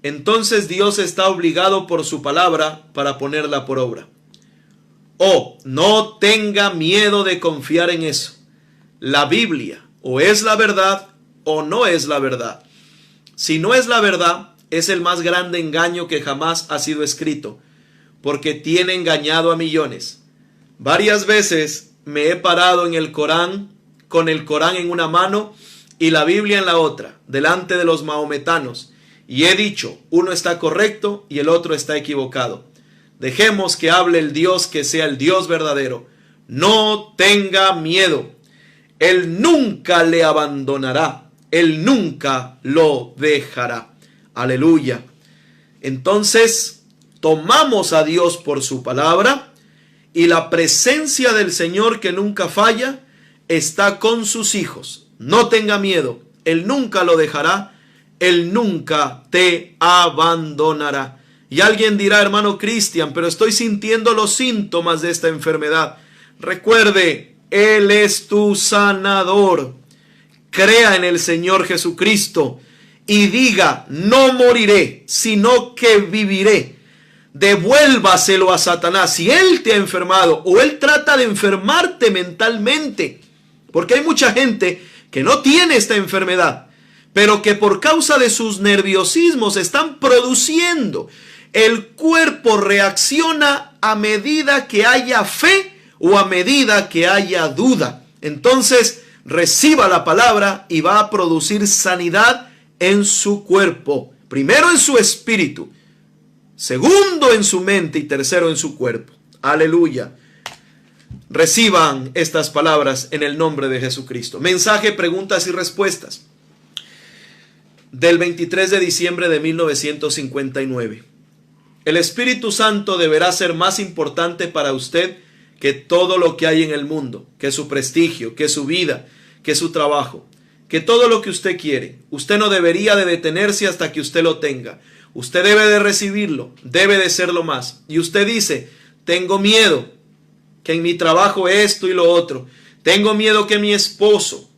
entonces Dios está obligado por su palabra para ponerla por obra. Oh, no tenga miedo de confiar en eso. La Biblia o es la verdad o no es la verdad. Si no es la verdad, es el más grande engaño que jamás ha sido escrito, porque tiene engañado a millones. Varias veces me he parado en el Corán, con el Corán en una mano y la Biblia en la otra, delante de los mahometanos, y he dicho, uno está correcto y el otro está equivocado. Dejemos que hable el Dios, que sea el Dios verdadero. No tenga miedo. Él nunca le abandonará. Él nunca lo dejará. Aleluya. Entonces, tomamos a Dios por su palabra y la presencia del Señor que nunca falla está con sus hijos. No tenga miedo. Él nunca lo dejará. Él nunca te abandonará. Y alguien dirá, hermano Cristian, pero estoy sintiendo los síntomas de esta enfermedad. Recuerde, Él es tu sanador. Crea en el Señor Jesucristo y diga, no moriré, sino que viviré. Devuélvaselo a Satanás. Si él te ha enfermado o él trata de enfermarte mentalmente, porque hay mucha gente que no tiene esta enfermedad, pero que por causa de sus nerviosismos están produciendo. El cuerpo reacciona a medida que haya fe o a medida que haya duda. Entonces, reciba la palabra y va a producir sanidad en su cuerpo. Primero en su espíritu, segundo en su mente y tercero en su cuerpo. Aleluya. Reciban estas palabras en el nombre de Jesucristo. Mensaje, preguntas y respuestas del 23 de diciembre de 1959. El Espíritu Santo deberá ser más importante para usted que todo lo que hay en el mundo, que su prestigio, que su vida, que su trabajo, que todo lo que usted quiere. Usted no debería de detenerse hasta que usted lo tenga. Usted debe de recibirlo, debe de serlo más. Y usted dice, tengo miedo que en mi trabajo esto y lo otro. Tengo miedo que mi esposo,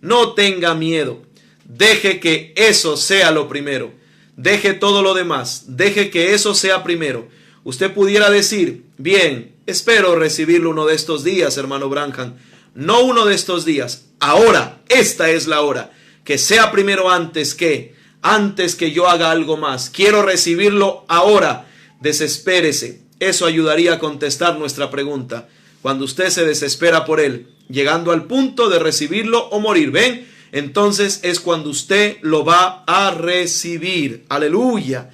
no tenga miedo. Deje que eso sea lo primero. Deje todo lo demás. Deje que eso sea primero. Usted pudiera decir, bien, espero recibirlo uno de estos días, hermano Branham. No uno de estos días. Ahora, esta es la hora. Que sea primero antes que yo haga algo más. Quiero recibirlo ahora. Desespérese. Eso ayudaría a contestar nuestra pregunta. Cuando usted se desespera por él, llegando al punto de recibirlo o morir, ¿ven? Entonces es cuando usted lo va a recibir. Aleluya.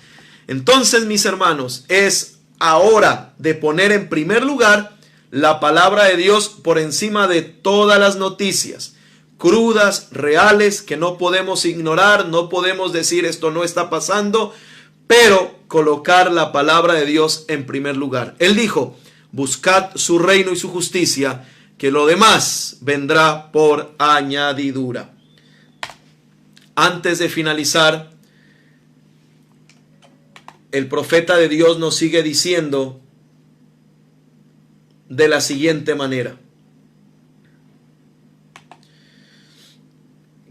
Entonces, mis hermanos, es ahora de poner en primer lugar la palabra de Dios por encima de todas las noticias crudas, reales, que no podemos ignorar, no podemos decir esto no está pasando, pero colocar la palabra de Dios en primer lugar. Él dijo, buscad su reino y su justicia, que lo demás vendrá por añadidura. Antes de finalizar, el profeta de Dios nos sigue diciendo de la siguiente manera.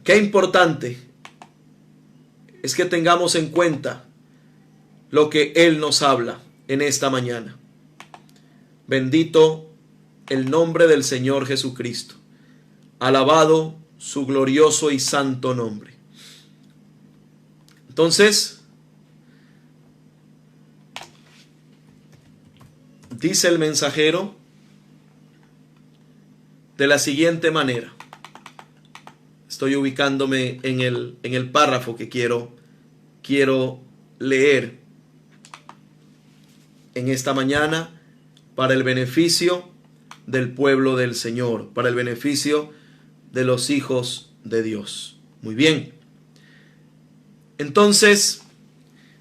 Qué importante es que tengamos en cuenta lo que Él nos habla en esta mañana. Bendito el nombre del Señor Jesucristo. Alabado su glorioso y santo nombre. Entonces, dice el mensajero de la siguiente manera. Estoy ubicándome en el párrafo que quiero leer. en esta mañana para el beneficio del pueblo del Señor, para el beneficio de los hijos de Dios. Muy bien. Entonces,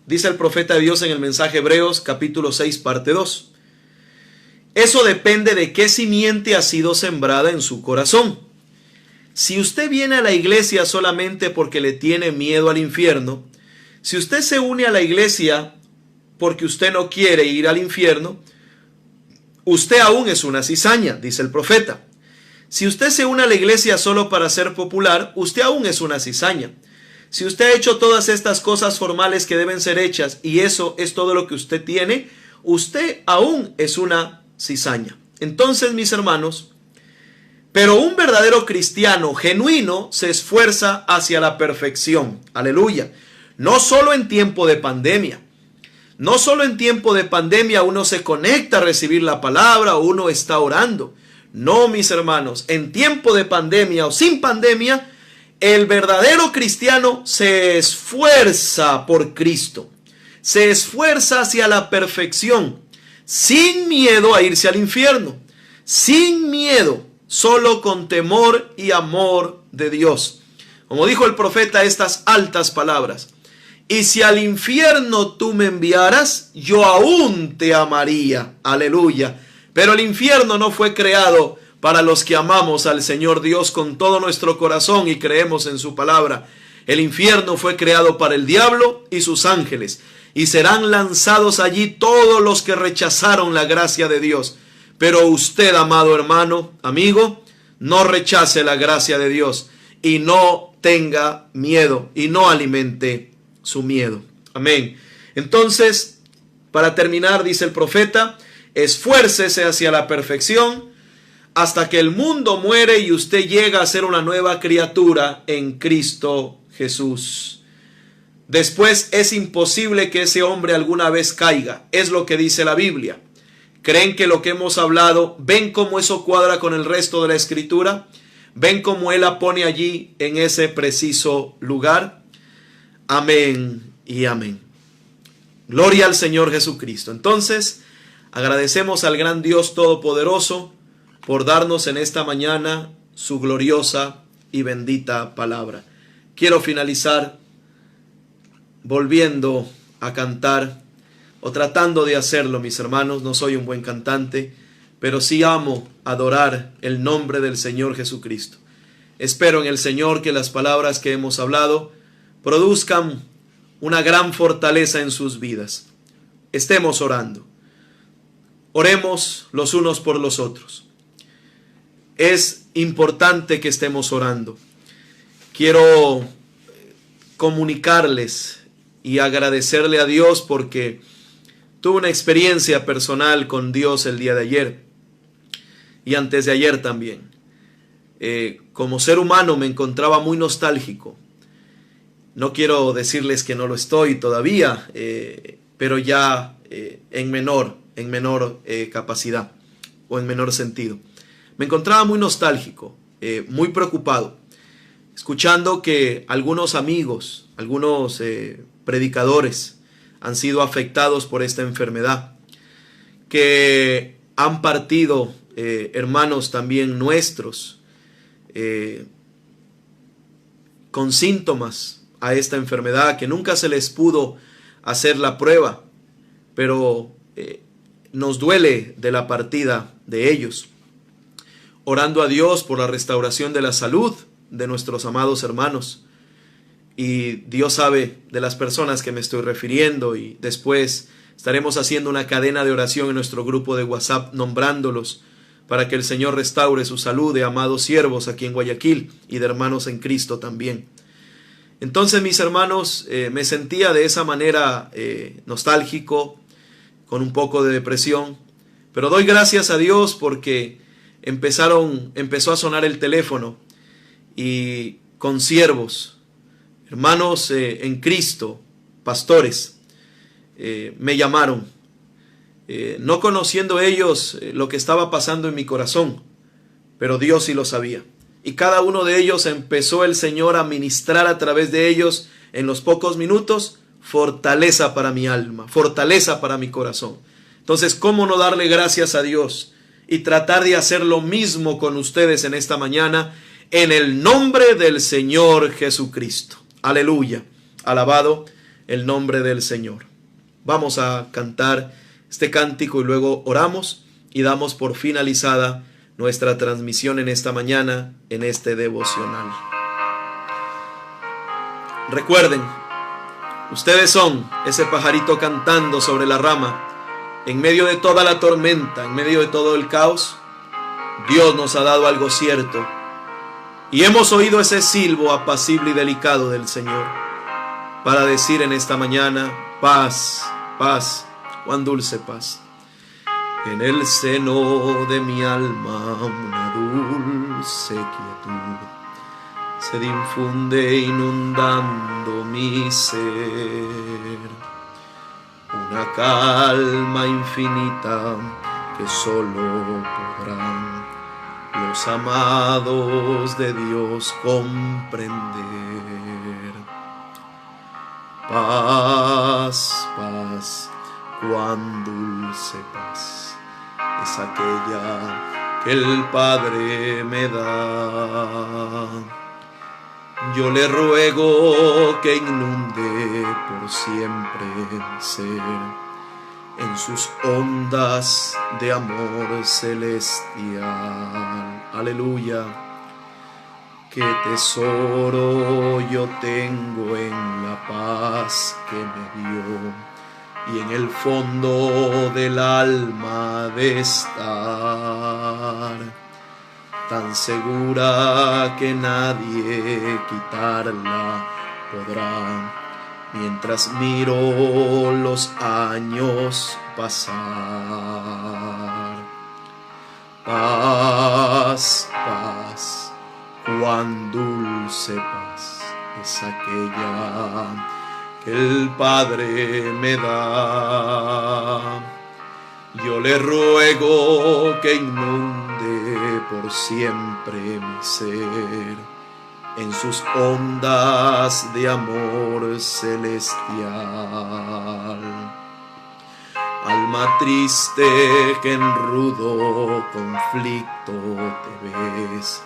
dice el profeta de Dios en el mensaje Hebreos capítulo 6 parte 2. Eso depende de qué simiente ha sido sembrada en su corazón. Si usted viene a la iglesia solamente porque le tiene miedo al infierno, si usted se une a la iglesia porque usted no quiere ir al infierno, usted aún es una cizaña, dice el profeta. Si usted se une a la iglesia solo para ser popular, usted aún es una cizaña. Si usted ha hecho todas estas cosas formales que deben ser hechas y eso es todo lo que usted tiene, usted aún es una cizaña. Entonces, mis hermanos, pero un verdadero cristiano genuino se esfuerza hacia la perfección. Aleluya. No solo en tiempo de pandemia. No solo en tiempo de pandemia uno se conecta a recibir la palabra o uno está orando. No, mis hermanos, en tiempo de pandemia o sin pandemia, el verdadero cristiano se esfuerza por Cristo. Se esfuerza hacia la perfección, sin miedo a irse al infierno. Sin miedo, solo con temor y amor de Dios. Como dijo el profeta estas altas palabras. Y si al infierno tú me enviaras, yo aún te amaría. Aleluya. Pero el infierno no fue creado para los que amamos al Señor Dios con todo nuestro corazón y creemos en su palabra. El infierno fue creado para el diablo y sus ángeles. Y serán lanzados allí todos los que rechazaron la gracia de Dios. Pero usted, amado hermano, amigo, no rechace la gracia de Dios y no tenga miedo y no alimente su miedo. Amén. Entonces, para terminar, dice el profeta, esfuércese hacia la perfección hasta que el mundo muere y usted llega a ser una nueva criatura en Cristo Jesús. Después es imposible que ese hombre alguna vez caiga. Es lo que dice la Biblia. ¿Creen que lo que hemos hablado, ven cómo eso cuadra con el resto de la Escritura? ¿Ven cómo Él la pone allí en ese preciso lugar? Amén y amén. Gloria al Señor Jesucristo. Entonces, agradecemos al gran Dios Todopoderoso por darnos en esta mañana su gloriosa y bendita palabra. Quiero finalizar volviendo a cantar o tratando de hacerlo, mis hermanos. No soy un buen cantante, pero sí amo adorar el nombre del Señor Jesucristo. Espero en el Señor que las palabras que hemos hablado produzcan una gran fortaleza en sus vidas. Estemos orando. Oremos los unos por los otros. Es importante que estemos orando. Quiero comunicarles y agradecerle a Dios porque tuve una experiencia personal con Dios el día de ayer y antes de ayer también. Como ser humano me encontraba muy nostálgico. No quiero decirles que no lo estoy todavía, pero ya en menor capacidad o en menor sentido. Me encontraba muy nostálgico, muy preocupado, escuchando que algunos amigos, algunos predicadores han sido afectados por esta enfermedad, que han partido hermanos también nuestros con síntomas a esta enfermedad, que nunca se les pudo hacer la prueba, pero nos duele de la partida de ellos. Orando a Dios por la restauración de la salud de nuestros amados hermanos. Y Dios sabe de las personas que me estoy refiriendo, y después estaremos haciendo una cadena de oración en nuestro grupo de WhatsApp nombrándolos para que el Señor restaure su salud de amados siervos aquí en Guayaquil y de hermanos en Cristo también. Entonces, mis hermanos, me sentía de esa manera nostálgico, con un poco de depresión, pero doy gracias a Dios porque empezó a sonar el teléfono y con siervos, hermanos en Cristo, pastores, me llamaron, no conociendo ellos lo que estaba pasando en mi corazón, pero Dios sí lo sabía. Y cada uno de ellos empezó el Señor a ministrar a través de ellos en los pocos minutos fortaleza para mi alma, fortaleza para mi corazón. Entonces, ¿cómo no darle gracias a Dios y tratar de hacer lo mismo con ustedes en esta mañana en el nombre del Señor Jesucristo? Aleluya. Alabado el nombre del Señor. Vamos a cantar este cántico y luego oramos y damos por finalizada nuestra transmisión en esta mañana, en este devocional. Recuerden, ustedes son ese pajarito cantando sobre la rama. En medio de toda la tormenta, en medio de todo el caos, Dios nos ha dado algo cierto. Y hemos oído ese silbo apacible y delicado del Señor para decir en esta mañana: paz, paz, cuán dulce paz. En el seno de mi alma una dulce quietud se difunde inundando mi ser. Una calma infinita que solo podrán los amados de Dios comprender. Paz, paz, cuán dulce paz es aquella que el Padre me da. Yo le ruego que inunde por siempre mi ser en sus ondas de amor celestial. Aleluya. Qué tesoro yo tengo en la paz que me dio y en el fondo del alma de estar tan segura que nadie quitarla podrá, mientras miro los años pasar. Paz, paz, cuán dulce paz es aquella que el Padre me da. Yo le ruego que inunde por siempre mi ser en sus ondas de amor celestial. Alma triste que en rudo conflicto te ves,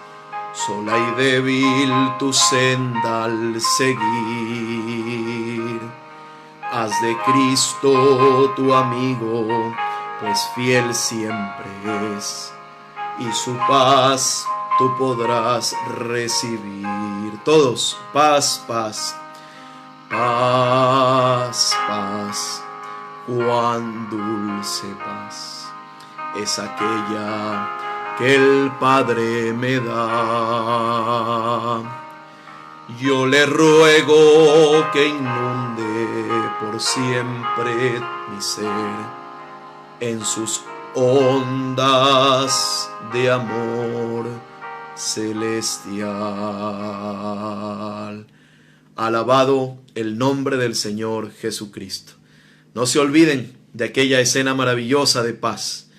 sola y débil tu senda al seguir. Haz de Cristo tu amigo, pues fiel siempre es, y su paz tú podrás recibir. Todos, paz, paz, paz, paz, cuán dulce paz es aquella que el Padre me da. Yo le ruego que inunde por siempre mi ser en sus ondas de amor celestial. Alabado el nombre del Señor Jesucristo. No se olviden de aquella escena maravillosa de paz.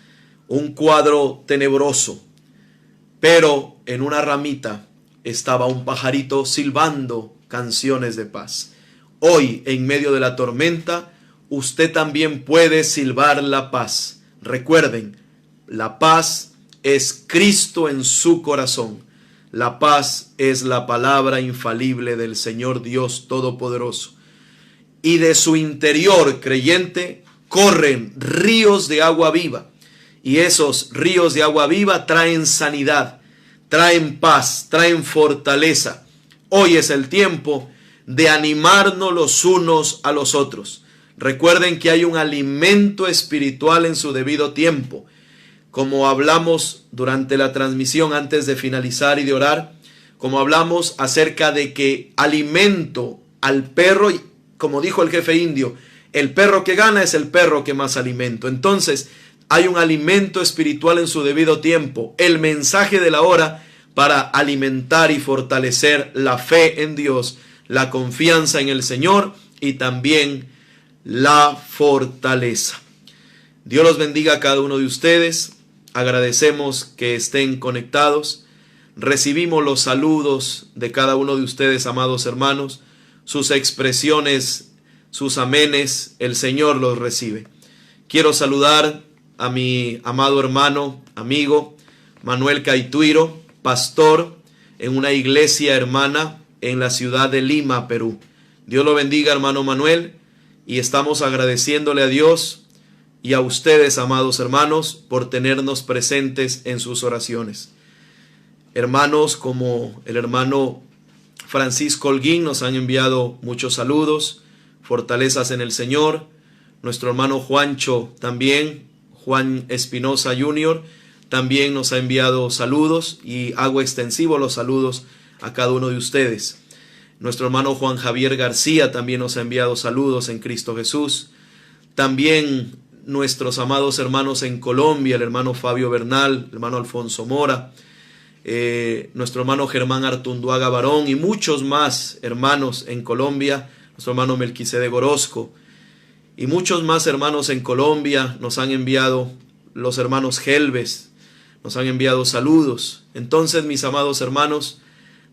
Un cuadro tenebroso, pero en una ramita estaba un pajarito silbando canciones de paz. Hoy, en medio de la tormenta, usted también puede silbar la paz. Recuerden, la paz es Cristo en su corazón. La paz es la palabra infalible del Señor Dios Todopoderoso. Y de su interior, creyente, corren ríos de agua viva. Y esos ríos de agua viva traen sanidad, traen paz, traen fortaleza. Hoy es el tiempo de animarnos los unos a los otros. Recuerden que hay un alimento espiritual en su debido tiempo. Como hablamos durante la transmisión antes de finalizar y de orar, como hablamos acerca de que alimento al perro, como dijo el jefe indio, el perro que gana es el perro que más alimento. Entonces, hay un alimento espiritual en su debido tiempo, el mensaje de la hora para alimentar y fortalecer la fe en Dios, la confianza en el Señor y también la fortaleza. Dios los bendiga a cada uno de ustedes. Agradecemos que estén conectados. Recibimos los saludos de cada uno de ustedes, amados hermanos, sus expresiones, sus amenes, el Señor los recibe. Quiero saludar a mi amado hermano, amigo, Manuel Caituiro, pastor en una iglesia hermana en la ciudad de Lima, Perú. Dios lo bendiga, hermano Manuel, y estamos agradeciéndole a Dios y a ustedes, amados hermanos, por tenernos presentes en sus oraciones. Hermanos como el hermano Francisco Holguín nos han enviado muchos saludos, fortalezas en el Señor. Nuestro hermano Juancho también, Juan Espinosa Jr., también nos ha enviado saludos y hago extensivo los saludos a cada uno de ustedes. Nuestro hermano Juan Javier García también nos ha enviado saludos en Cristo Jesús. También nuestros amados hermanos en Colombia, el hermano Fabio Bernal, el hermano Alfonso Mora, nuestro hermano Germán Artunduaga Barón y muchos más hermanos en Colombia, nuestro hermano Melquisedec Orozco y muchos más hermanos en Colombia nos han enviado, los hermanos Gelbes nos han enviado saludos. Entonces, mis amados hermanos,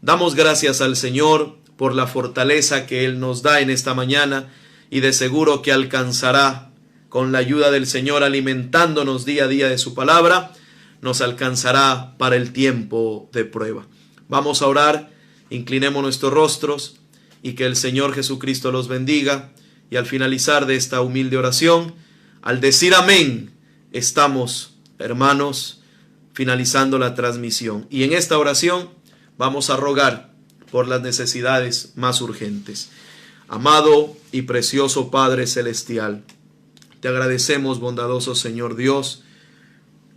damos gracias al Señor por la fortaleza que Él nos da en esta mañana y de seguro que alcanzará con la ayuda del Señor, alimentándonos día a día de su palabra, nos alcanzará para el tiempo de prueba. Vamos a orar, inclinemos nuestros rostros y que el Señor Jesucristo los bendiga. Y al finalizar de esta humilde oración, al decir amén, estamos, hermanos, finalizando la transmisión. Y en esta oración vamos a rogar por las necesidades más urgentes. Amado y precioso Padre Celestial, te agradecemos, bondadoso Señor Dios,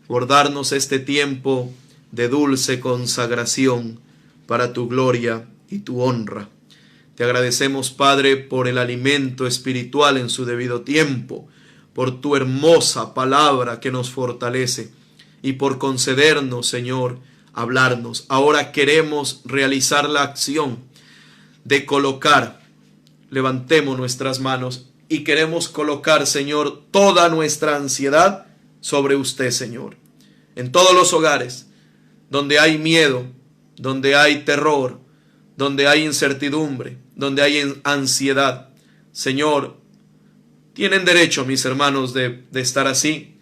por darnos este tiempo de dulce consagración para tu gloria y tu honra. Te agradecemos, Padre, por el alimento espiritual en su debido tiempo, por tu hermosa palabra que nos fortalece y por concedernos, Señor, hablarnos. Ahora queremos realizar la acción de colocar, levantemos nuestras manos y queremos colocar, Señor, toda nuestra ansiedad sobre usted, Señor. En todos los hogares donde hay miedo, donde hay terror, donde hay incertidumbre, donde hay ansiedad, Señor, tienen derecho, mis hermanos, de estar así.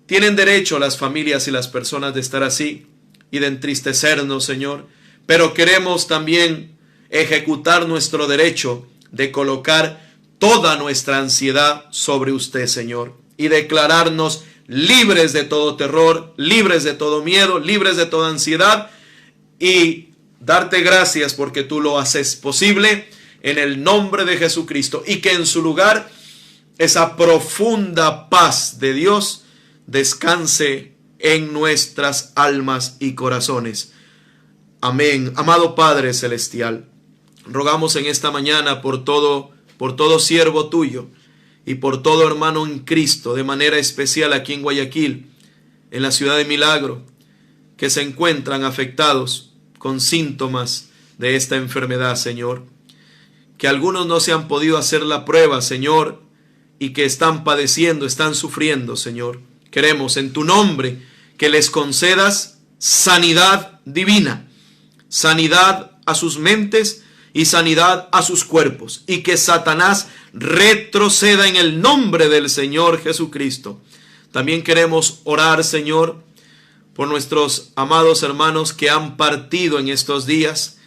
Tienen derecho las familias y las personas de estar así y de entristecernos, Señor. Pero queremos también ejecutar nuestro derecho de colocar toda nuestra ansiedad sobre usted, Señor, y declararnos libres de todo terror, libres de todo miedo, libres de toda ansiedad y darte gracias porque tú lo haces posible en el nombre de Jesucristo y que en su lugar esa profunda paz de Dios descanse en nuestras almas y corazones. Amén. Amado Padre Celestial, rogamos en esta mañana por todo siervo tuyo y por todo hermano en Cristo, de manera especial aquí en Guayaquil, en la ciudad de Milagro, que se encuentran afectados con síntomas de esta enfermedad, Señor. Que algunos no se han podido hacer la prueba, Señor, y que están padeciendo, están sufriendo, Señor. Queremos en tu nombre que les concedas sanidad divina, sanidad a sus mentes y sanidad a sus cuerpos, y que Satanás retroceda en el nombre del Señor Jesucristo. También queremos orar, Señor, por nuestros amados hermanos que han partido en estos días.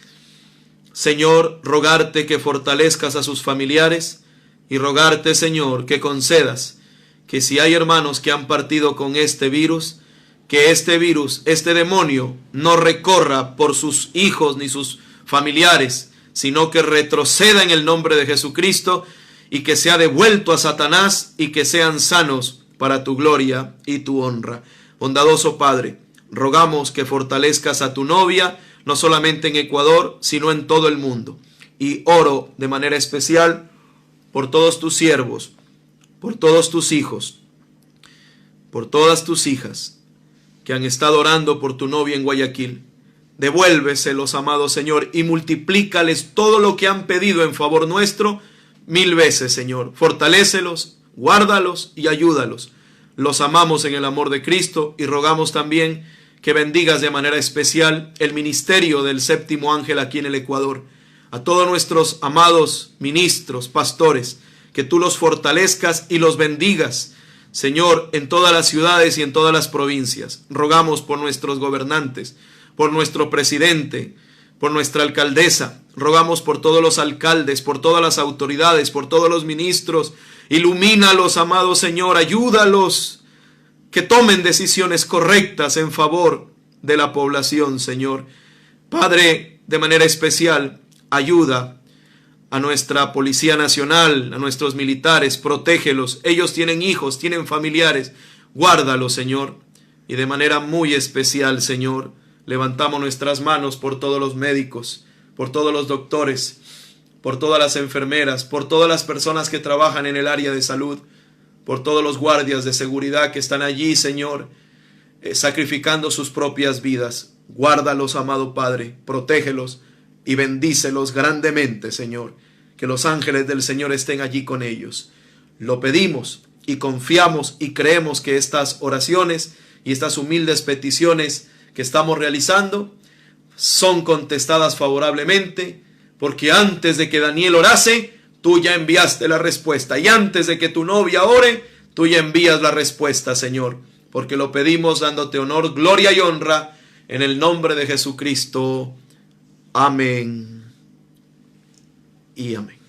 Señor, rogarte que fortalezcas a sus familiares y rogarte, Señor, que concedas que si hay hermanos que han partido con este virus, este demonio, no recorra por sus hijos ni sus familiares, sino que retroceda en el nombre de Jesucristo y que sea devuelto a Satanás y que sean sanos para tu gloria y tu honra. Bondadoso Padre, rogamos que fortalezcas a tu novia, no solamente en Ecuador, sino en todo el mundo. Y oro de manera especial por todos tus siervos, por todos tus hijos, por todas tus hijas que han estado orando por tu novia en Guayaquil. Devuélveselos, amado Señor, y multiplícales todo lo que han pedido en favor nuestro 1000 veces, Señor. Fortalécelos, guárdalos y ayúdalos. Los amamos en el amor de Cristo y rogamos también que bendigas de manera especial el ministerio del Séptimo Ángel aquí en el Ecuador. A todos nuestros amados ministros, pastores, que tú los fortalezcas y los bendigas, Señor, en todas las ciudades y en todas las provincias. Rogamos por nuestros gobernantes, por nuestro presidente, por nuestra alcaldesa. Rogamos por todos los alcaldes, por todas las autoridades, por todos los ministros. Ilumínalos, amado Señor, ayúdalos, que tomen decisiones correctas en favor de la población, Señor. Padre, de manera especial, ayuda a nuestra Policía Nacional, a nuestros militares, protégelos. Ellos tienen hijos, tienen familiares. Guárdalos, Señor. Y de manera muy especial, Señor, levantamos nuestras manos por todos los médicos, por todos los doctores, por todas las enfermeras, por todas las personas que trabajan en el área de salud, por todos los guardias de seguridad que están allí, Señor, sacrificando sus propias vidas. Guárdalos, amado Padre, protégelos y bendícelos grandemente, Señor. Que los ángeles del Señor estén allí con ellos. Lo pedimos y confiamos y creemos que estas oraciones y estas humildes peticiones que estamos realizando son contestadas favorablemente, porque antes de que Daniel orase, tú ya enviaste la respuesta. Y antes de que tu novia ore, tú ya envías la respuesta, Señor. Porque lo pedimos dándote honor, gloria y honra en el nombre de Jesucristo. Amén y amén.